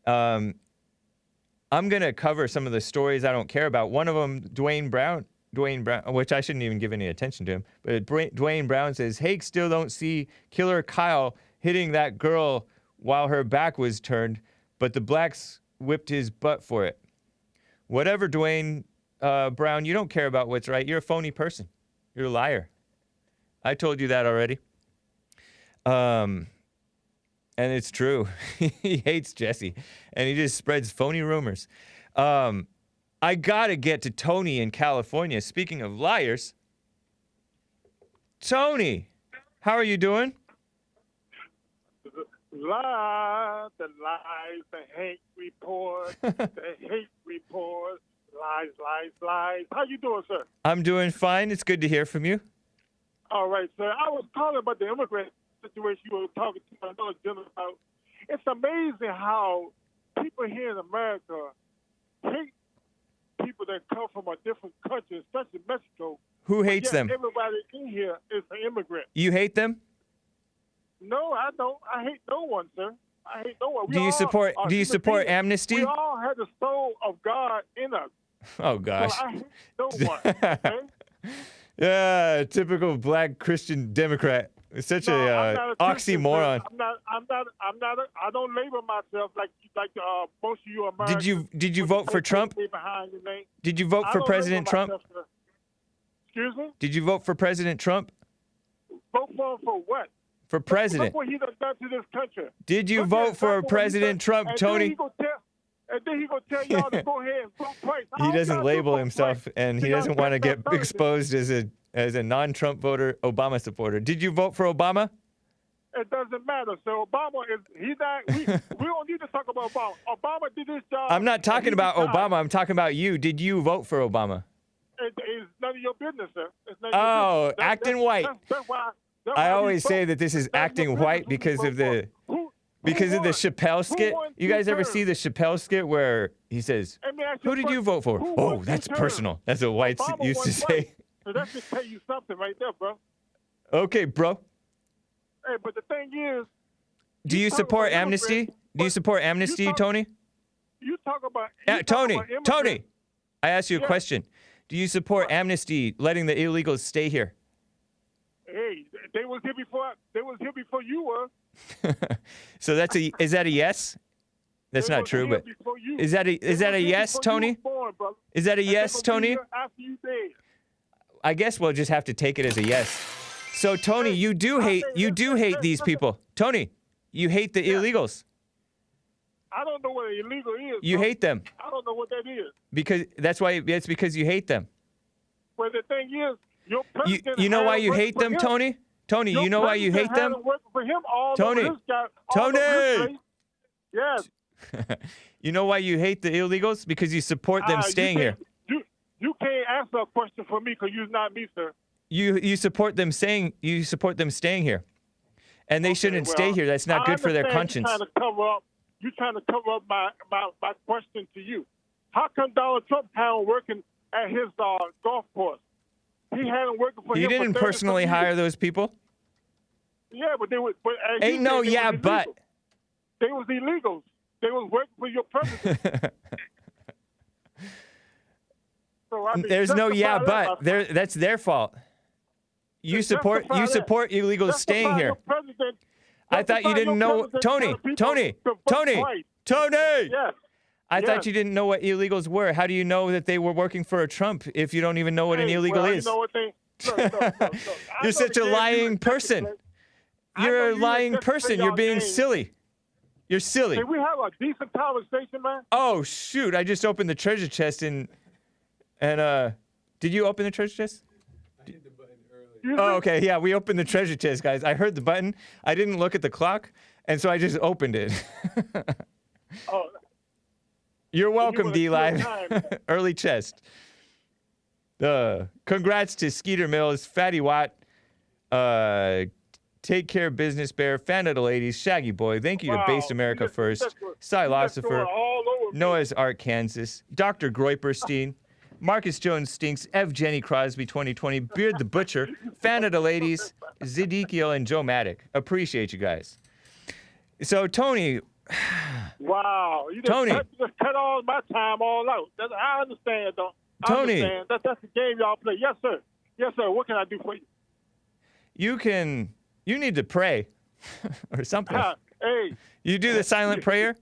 I'm going to cover some of the stories I don't care about. One of them, Dwayne Brown, which I shouldn't even give any attention to him, but Dwayne Brown says, Hake still don't see Killer Kyle hitting that girl while her back was turned, but the blacks whipped his butt for it. Whatever, Dwayne Brown, you don't care about what's right. You're a phony person. You're a liar. I told you that already. And it's true. He hates Jesse, and he just spreads phony rumors. I gotta get to Tony in California. Speaking of liars, Tony, how are you doing? Lies, the Hake Report, the Hake Report, lies. How you doing, sir? I'm doing fine. It's good to hear from you. All right, sir. I was calling about the immigrant situation you were talking to another gentleman about. It's amazing how people here in America hate people that come from a different country, especially Mexico. Who hates them? Everybody in here is an immigrant. You hate them? No, I don't. I hate no one, sir. I hate no one. Do you support amnesty? We all have the soul of God in us. Oh gosh. So I hate no one. Okay? Yeah, typical black Christian Democrat. It's such a oxymoron. I don't label myself like most of you Americans. Did you vote for Trump? Did you vote for President Trump? Excuse me? Did you vote for President Trump? Vote for what? For president. Look what he done to this country. Did you vote for President Trump, Tony? And then he gonna tell y'all to go ahead and vote twice. He doesn't label himself, and he doesn't want to get exposed as a non-Trump voter, Obama supporter. Did you vote for Obama? It doesn't matter. So Obama we don't need to talk about Obama. Obama did his job. I'm not talking about Obama. I'm talking about you. Did you vote for Obama? It's none of your business, sir. It's none of your business. Acting white. That's why I always say that this is acting white because of the Chappelle skit. You guys ever see the Chappelle skit where he says, "Who did you vote for?" Oh, that's personal. That's what whites used to say. So that should tell you something right there, bro. Okay, bro. Hey, but the thing is, do you support amnesty? Do you support amnesty, Tony? You talk about Tony. I asked you a question. Do you support amnesty, letting the illegals stay here? Hey, they was here before you were. So is that a yes? That's not true, but is that a yes, Tony? Is that a yes, Tony? I guess we'll just have to take it as a yes. So Tony, you do hate these people. Tony, you hate the illegals. I don't know what an illegal is. You hate them. I don't know what that is. Because it's because you hate them. Well, the thing is, your president you know why you hate them, Tony? Tony, you know why you hate them? Tony. Yes. You know why you hate the illegals? Because you support them staying here. You can't answer a question for me because you're not me, sir. You support them staying here, and they shouldn't stay here. That's not good for their conscience. You're trying to cover up my question to you. How come Donald Trump town working at his golf course. He had them working for him. He didn't for personally 30 hire years. those people. Yeah, but they were. But as you Ain't no said, they yeah, was but. illegal. They was illegals. They was working for your president. So, I mean, There's no yeah, justify that, but. That's their fault. You support justify that. illegals Justify staying here. your president- I thought you justify didn't your know, president Tony. telling people Tony. to vote Tony. twice. Tony. Yes. I thought Yes. you didn't know what illegals were. How do you know that they were working for a Trump if you don't even know what an Hey, illegal well, is? You know what they, look. I You're know such the a game lying you person. executive. I know You're a you lying executive person. y'all You're being game. silly. You're silly. Can we have a decent conversation, man? Oh shoot! I just opened the treasure chest and did you open the treasure chest? Oh, okay. Yeah, we opened the treasure chest, guys. I heard the button. I didn't look at the clock, and so I just opened it. Oh, You're welcome, wanna D steal Live. time. Early chest. Congrats to Skeeter Mills, Fatty Watt, Take Care Business Bear, Fan of the Ladies, Shaggy Boy. Thank you to Wow. Base America You just First, going Silosopher, all over me. Noah's Ark, Kansas, Dr. Groiperstein, Marcus Jones Stinks, Ev Jenny Crosby 2020, Beard the Butcher, Fan of the Ladies, Zedekiel, and Joe Maddock. Appreciate you guys. So, Tony. Wow. You just, Tony. you just cut all my time all out. I understand, though. Tony. Understand. That's the game y'all play. Yes, sir. Yes, sir. What can I do for you? You need to pray or something. Hey. You do the silent prayer?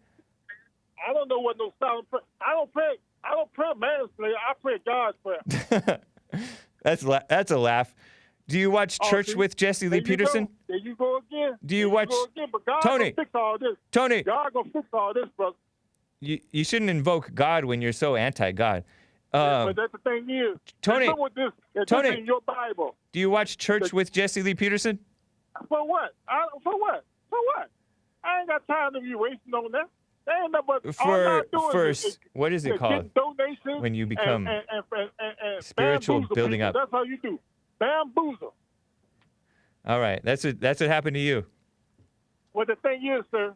I don't know what no silent prayer. I don't pray man's prayer. I pray God's prayer. That's a laugh. Do you watch Church see? with Jesse Lee There you go. Peterson? There you go again. Do you There watch go again. But God Tony? gonna fix all this. Tony, God gonna fix all this, brother. you shouldn't invoke God when you're so anti-God. But that's the thing is, Tony, listen with this, Tony, this in your Bible. Do you watch Church with Jesse Lee Peterson? For what? For what? I ain't got time to be wasting on that. They ain't nothing but What is it called? Donations when you become and spiritual bamboozle building people. up. That's how you do. Bamboozle. All right, that's what happened to you. Well, the thing is, sir,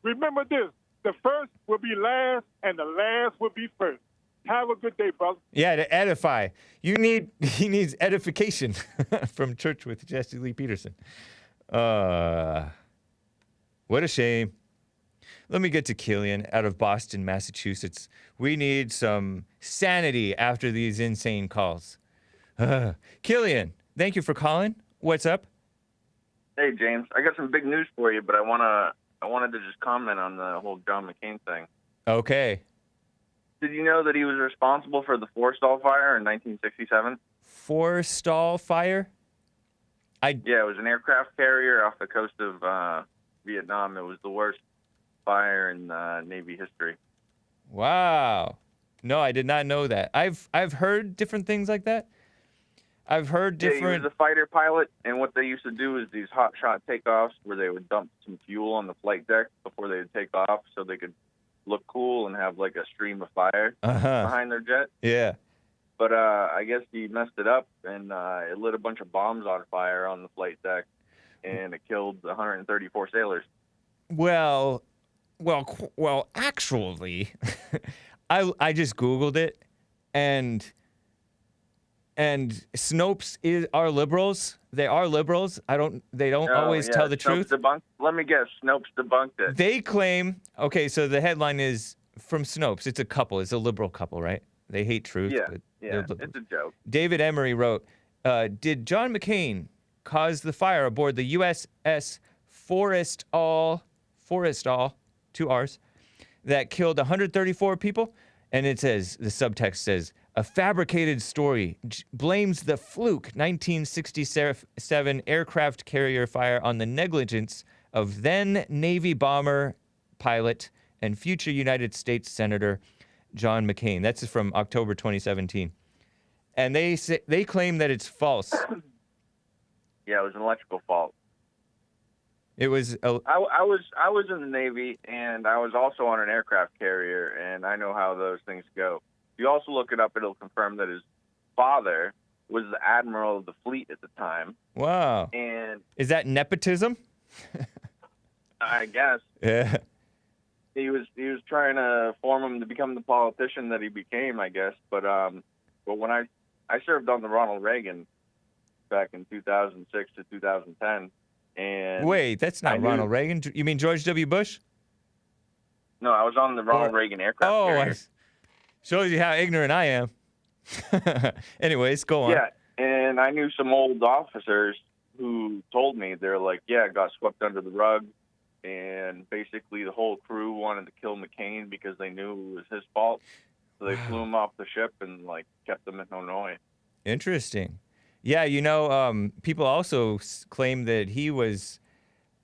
remember this: the first will be last, and the last will be first. Have a good day, brother. Yeah, to edify. He needs edification from Church with Jesse Lee Peterson. What a shame. Let me get to Killian out of Boston, Massachusetts. We need some sanity after these insane calls. Killian, thank you for calling. What's up? Hey, James. I got some big news for you, but I wanted to just comment on the whole John McCain thing. Okay. Did you know that he was responsible for the Forstall fire in 1967? Forstall fire? Yeah, it was an aircraft carrier off the coast of Vietnam. It was the worst fire in Navy history. Wow. No, I did not know that. I've heard different things like that. I've heard different. Yeah, he was a fighter pilot, and what they used to do is these hot shot takeoffs where they would dump some fuel on the flight deck before they would take off so they could look cool and have like a stream of fire behind their jet. Yeah. But I guess he messed it up, and it lit a bunch of bombs on fire on the flight deck, and it killed 134 sailors. Well, actually, I just Googled it, and Snopes are liberals. They are liberals. They don't always tell the truth. Let me guess. Snopes debunked it. They claim. Okay, so the headline is from Snopes. It's a couple. It's a liberal couple, right? They hate truth. Yeah, but it's a joke. David Emery wrote, did John McCain cause the fire aboard the USS Forestall, 2 R's, that killed 134 people? And it says, the subtext says, a fabricated story blames the fluke 1967 aircraft carrier fire on the negligence of then Navy bomber pilot and future United States Senator John McCain. That's from October 2017. And they claim that it's false. Yeah, it was an electrical fault. It was. I was in the Navy, and I was also on an aircraft carrier, and I know how those things go. If you also look it up, it'll confirm that his father was the admiral of the fleet at the time. Wow. And is that nepotism? I guess. Yeah. He was trying to form him to become the politician that he became, I guess. But But when I served on the Ronald Reagan back in 2006 to 2010, and Wait, that's not Ronald Reagan. You mean George W. Bush? No, I was on the Ronald Reagan aircraft carrier. Shows you how ignorant I am. Anyways, go on. Yeah, and I knew some old officers who told me, they're like, yeah, it got swept under the rug, and basically the whole crew wanted to kill McCain because they knew it was his fault. So they flew him off the ship and, like, kept him in Hanoi. Interesting. Yeah, people also claim that he was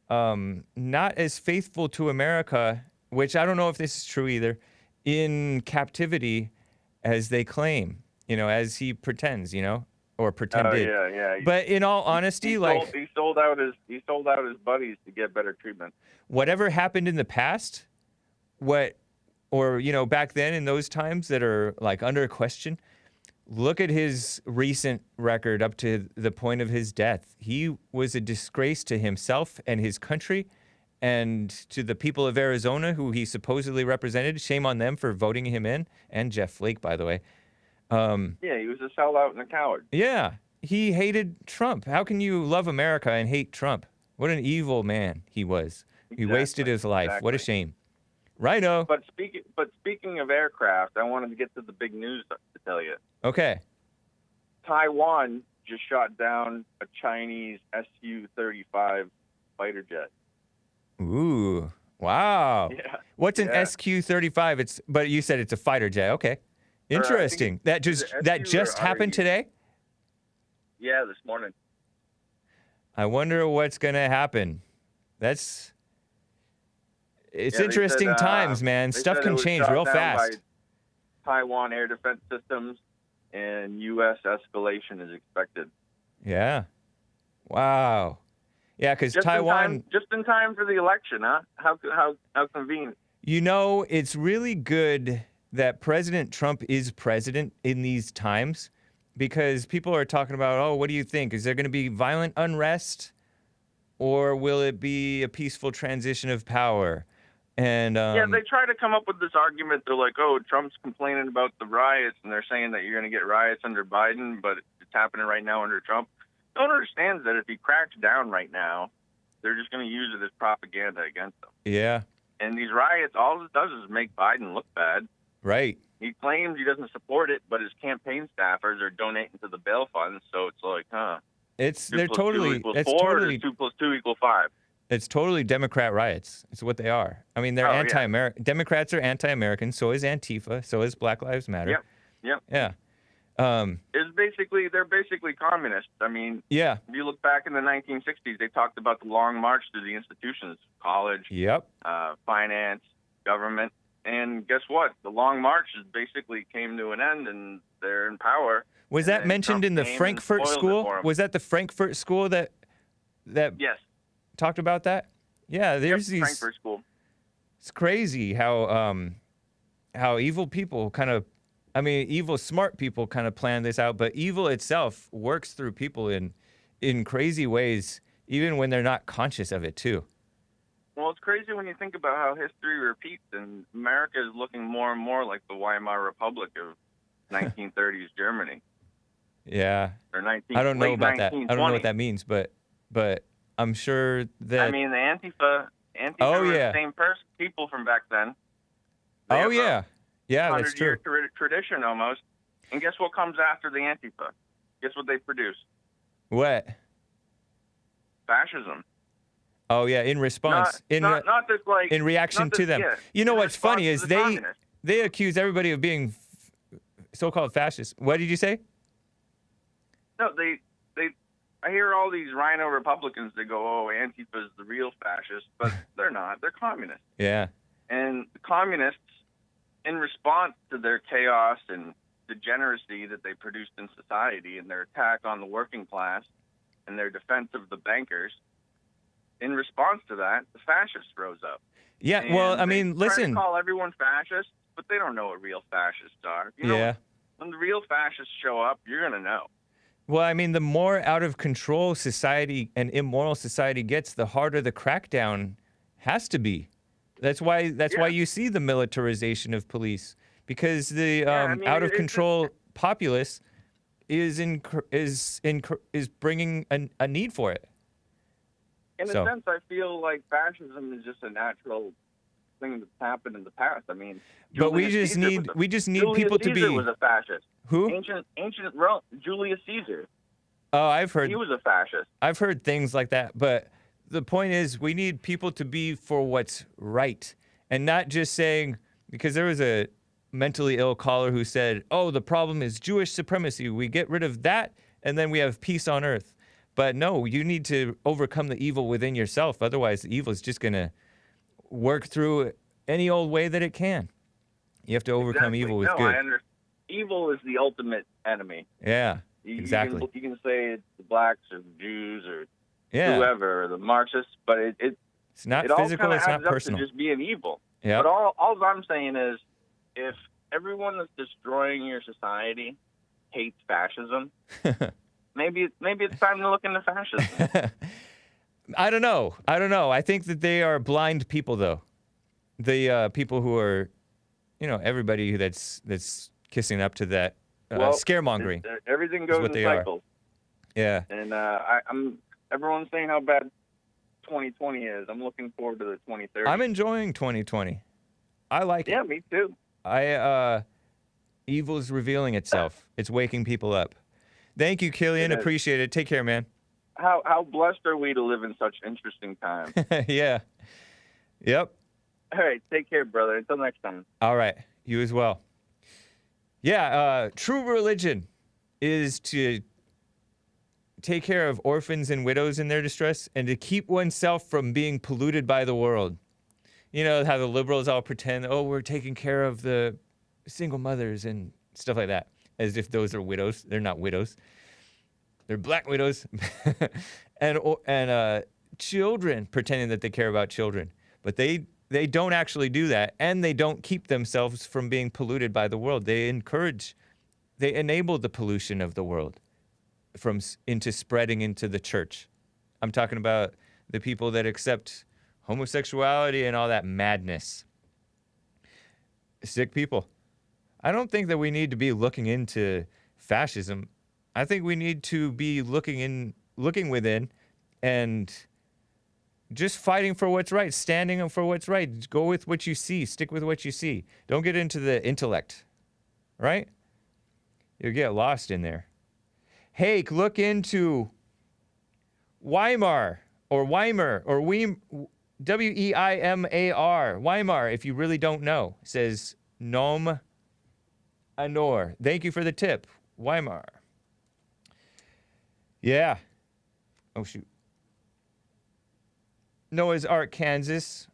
not as faithful to America, which I don't know if this is true either, in captivity as they claim, as he pretends, or pretended. Oh, yeah. But in all honesty, he sold out his buddies to get better treatment. Whatever happened in the past, back then in those times that are like under question, look at his recent record up to the point of his death. He was a disgrace to himself and his country and to the people of Arizona who he supposedly represented. Shame on them for voting him in, and Jeff Flake, by the way. Yeah, he was a sellout and a coward. Yeah, he hated Trump. How can you love America and hate Trump? What an evil man he was. He wasted his life. Exactly. What a shame. RINO. But speaking of aircraft, I wanted to get to the big news to tell you. Okay. Taiwan just shot down a Chinese Su-35 fighter jet. Ooh, wow. Yeah. What's an SQ-35? But you said it's a fighter jet. Okay. Interesting. That just happened today? Yeah, this morning. I wonder what's going to happen. It's interesting times, man. Stuff can change real fast. Taiwan air defense systems, and U.S. escalation is expected. Yeah. Wow. Yeah, because Taiwan... Just in time for the election, huh? How convenient. It's really good that President Trump is president in these times, because people are talking about, what do you think? Is there going to be violent unrest, or will it be a peaceful transition of power? And they try to come up with this argument. They're like, Trump's complaining about the riots, and they're saying that you're going to get riots under Biden, but it's happening right now under Trump. Don't understand that if he cracks down right now, they're just going to use it as propaganda against them. Yeah. And these riots, all it does is make Biden look bad. Right. He claims he doesn't support it, but his campaign staffers are donating to the bail funds, so it's like, They're totally 2 + 2 = 5. It's totally Democrat riots. It's what they are. I mean, they're anti-American. Democrats are anti-American. So is Antifa. So is Black Lives Matter. Yep. Yeah. They're basically communists. I mean, yeah. If you look back in the 1960s, they talked about the long march through the institutions, college, finance, government, and guess what? The long march basically came to an end, and they're in power. Was that mentioned in the Frankfurt School? Was that the Frankfurt School that yes. talked about that? Yeah, there's these Frankfurt School. It's crazy how evil people evil smart people kind of plan this out, but evil itself works through people in crazy ways, even when they're not conscious of it too. Well, it's crazy when you think about how history repeats, and America is looking more and more like the Weimar Republic of 1930s Germany. Yeah. Or I don't know about that. I don't know what that means, but I'm sure that... I mean, the Antifa were the same people from back then. Yeah, that's true. 100-year tradition almost. And guess what comes after the Antifa? Guess what they produce? What? Fascism. Oh yeah, in response, in reaction to them. Yeah, what's funny is they accuse everybody of being so-called fascists. What did you say? No, I hear all these RINO Republicans that go, Antifa's the real fascist, but they're not. They're communists. Yeah. And the communists, in response to their chaos and degeneracy that they produced in society and their attack on the working class and their defense of the bankers, in response to that, the fascists rose up. Yeah, and well, I mean, listen. They call everyone fascist, but they don't know what real fascists are. When the real fascists show up, you're going to know. Well, I mean, the more out of control society and immoral society gets, the harder the crackdown has to be. That's why you see the militarization of police, because the out of control populace is bringing a need for it. In a sense, I feel like fascism is just a natural thing that's happened in the past. I mean, but we just need people to be. Julius Caesar was a fascist. Who? Ancient Rome. Julius Caesar. Oh, I've heard. He was a fascist. I've heard things like that, but the point is, we need people to be for what's right, and not just saying, because there was a mentally ill caller who said, "Oh, the problem is Jewish supremacy. We get rid of that, and then we have peace on earth." But no, you need to overcome the evil within yourself. Otherwise, the evil is just going to work through any old way that it can. You have to overcome evil with good. I understand. Evil is the ultimate enemy. Yeah, exactly. You can say it's the blacks or the Jews or whoever, or the Marxists, but it's not physical, it's not personal. It all kind of adds up to just being evil. Yeah. But all I'm saying is, if everyone that's destroying your society hates fascism, maybe it's time to look into fascism. I don't know. I think that they are blind people, though. The people who are, everybody that's kissing up to that scaremongering. Everything goes in cycles. Yeah. And everyone's saying how bad 2020 is. I'm looking forward to the 2030. I'm enjoying 2020. I like it. Yeah, me too. Evil is revealing itself. It's waking people up. Thank you, Killian. Appreciate it. Take care, man. How blessed are we to live in such interesting times? Yeah. Yep. All right. Take care, brother. Until next time. All right. You as well. Yeah. True religion is to take care of orphans and widows in their distress and to keep oneself from being polluted by the world. You know how the liberals all pretend, oh, we're taking care of the single mothers and stuff like that, as if those are widows. They're not widows. They're black widows. and children, pretending that they care about children. But they don't actually do that, and they don't keep themselves from being polluted by the world. They enable the pollution of the world into spreading into the church. I'm talking about the people that accept homosexuality and all that madness. Sick people. I don't think that we need to be looking into fascism. I think we need to be looking within and just fighting for what's right, standing up for what's right. Go with what you see. Stick with what you see. Don't get into the intellect, right? You'll get lost in there. Hake, look into Weimar or Weimar or W-E-I-M-A-R. Weimar, if you really don't know. It says Nom Anor. Thank you for the tip. Weimar. Yeah. Oh, shoot. Noah's Ark, Kansas,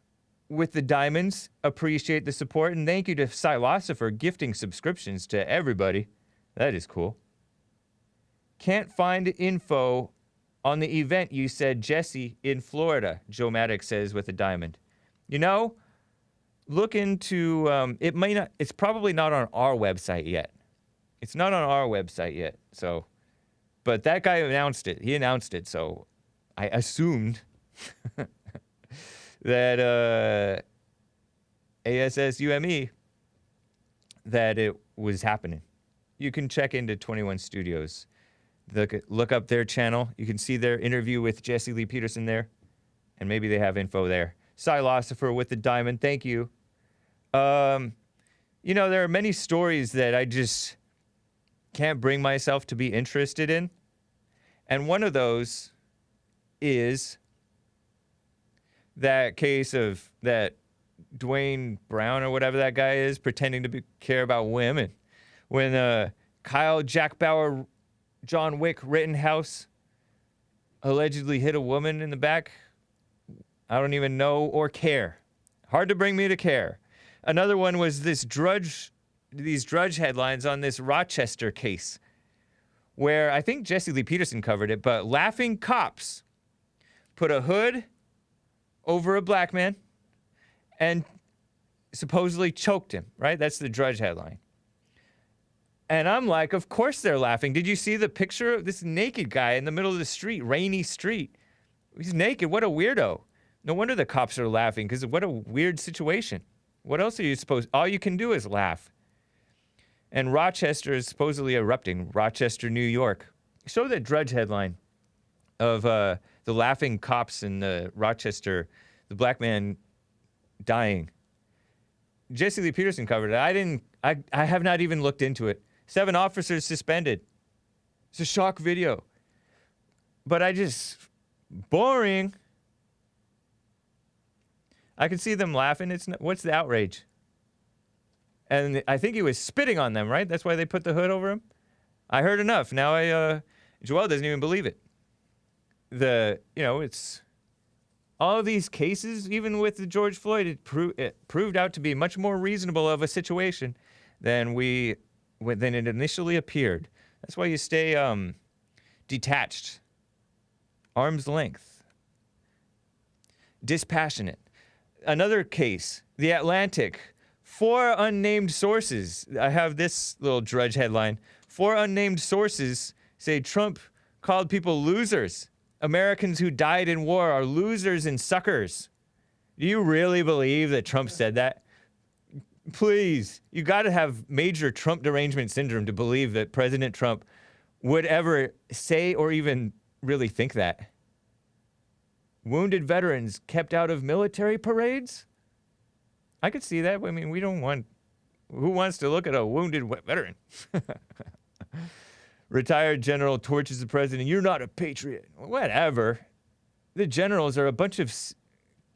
with the diamonds. Appreciate the support. And thank you to Silosa for gifting subscriptions to everybody. That is cool. Can't find info on the event you said, Jesse, in Florida, Joe Maddox says with a diamond. Look into, it's probably not on our website yet. It's not on our website yet, so, but that guy announced it. He announced it, so I assumed that ASSUME, that it was happening. You can check into 21 Studios. Look up their channel. You can see their interview with Jesse Lee Peterson there, and maybe they have info there. Silosifer with the diamond. Thank you. There are many stories that I just can't bring myself to be interested in. And one of those is that case of that Dwayne Brown or whatever that guy is pretending to care about women. When Kyle Jack Bauer, John Wick Rittenhouse allegedly hit a woman in the back. I don't even know or care. Hard to bring me to care. Another one was these drudge headlines on this Rochester case, where I think Jesse Lee Peterson covered it, but laughing cops put a hood over a black man and supposedly choked him, right? That's the Drudge headline. And I'm like, of course they're laughing. Did you see the picture of this naked guy in the middle of the street, rainy street? He's naked. What a weirdo. No wonder the cops are laughing, because what a weird situation. What else are you supposed? All you can do is laugh. And Rochester is supposedly erupting. Rochester, New York. Show the Drudge headline of the laughing cops in Rochester, the black man dying. Jesse Lee Peterson covered it. I have not even looked into it. 7 officers suspended. It's a shock video. But boring. I can see them laughing. What's the outrage? And I think he was spitting on them, right? That's why they put the hood over him. I heard enough. Now Joel doesn't even believe it. It's all of these cases, even with the George Floyd, it proved out to be much more reasonable of a situation than it initially appeared. That's why you stay detached, arm's length, dispassionate. Another case, The Atlantic. 4 unnamed sources. I have this little Drudge headline. 4 unnamed sources say Trump called people losers. Americans who died in war are losers and suckers. Do you really believe that Trump said that? Please, you got to have major Trump derangement syndrome to believe that President Trump would ever say or even really think that. Wounded veterans kept out of military parades? I could see that. I mean, who wants to look at a wounded veteran? Retired general torches the president. You're not a patriot. Whatever. The generals are a bunch of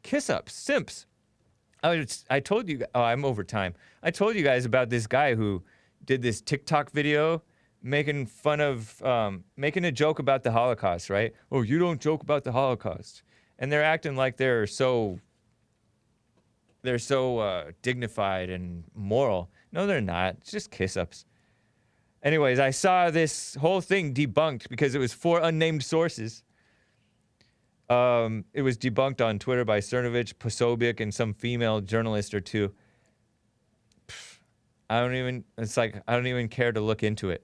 kiss-ups, simps. I told you, I'm over time. I told you guys about this guy who did this TikTok video making a joke about the Holocaust, right? Oh, you don't joke about the Holocaust. And they're acting like they're so dignified and moral. No, they're not. It's just kiss-ups. Anyways, I saw this whole thing debunked because it was 4 unnamed sources. It was debunked on Twitter by Cernovich, Posobiec, and some female journalist or two. I don't even care to look into it.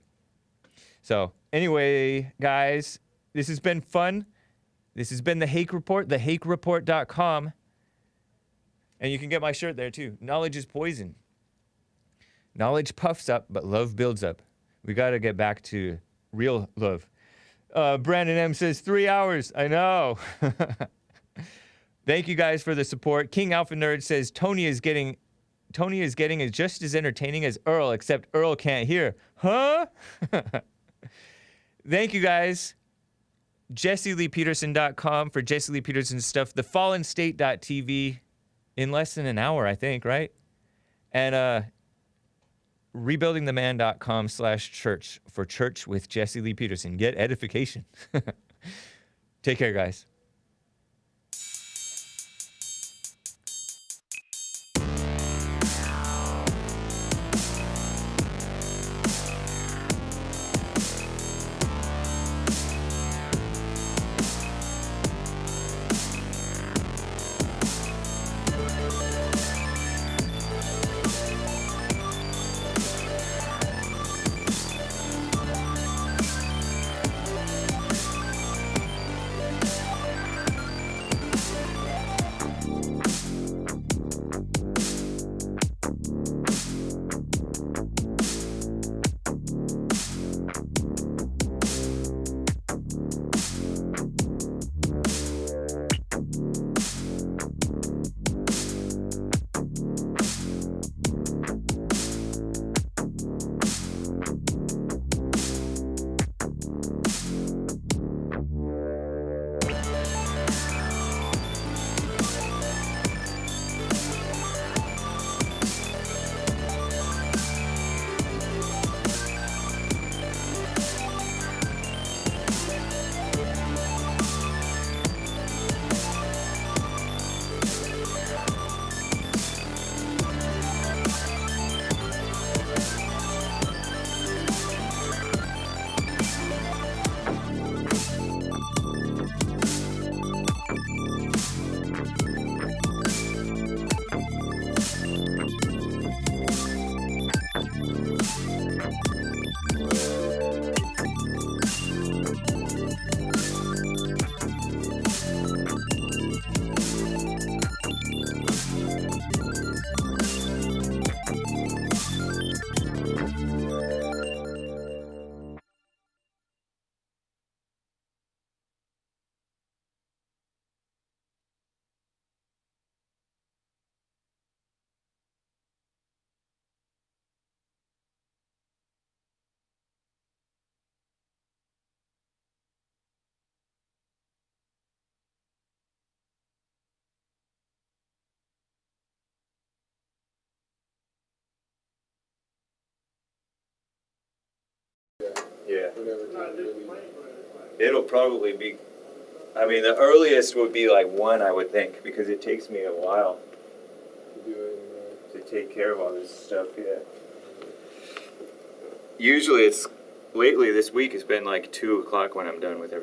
So, anyway, guys, this has been fun. This has been the Hake Report, thehakereport.com. And you can get my shirt there, too. Knowledge is poison. Knowledge puffs up, but love builds up. We got to get back to real love. Brandon M. says 3 hours. I know. Thank you guys for the support. King Alpha Nerd says Tony is getting just as entertaining as Earl, except Earl can't hear. Huh? Thank you guys. JesseLeePeterson.com for Jesse Lee Peterson stuff. TheFallenState.tv in less than an hour, I think, right? And rebuildingtheman.com/church for church with Jesse Lee Peterson. Get edification. Take care, guys. It'll probably be. I mean, the earliest would be like 1, I would think, because it takes me a while to take care of all this stuff. Yeah. Usually, lately this week it's been like 2 o'clock when I'm done with everything.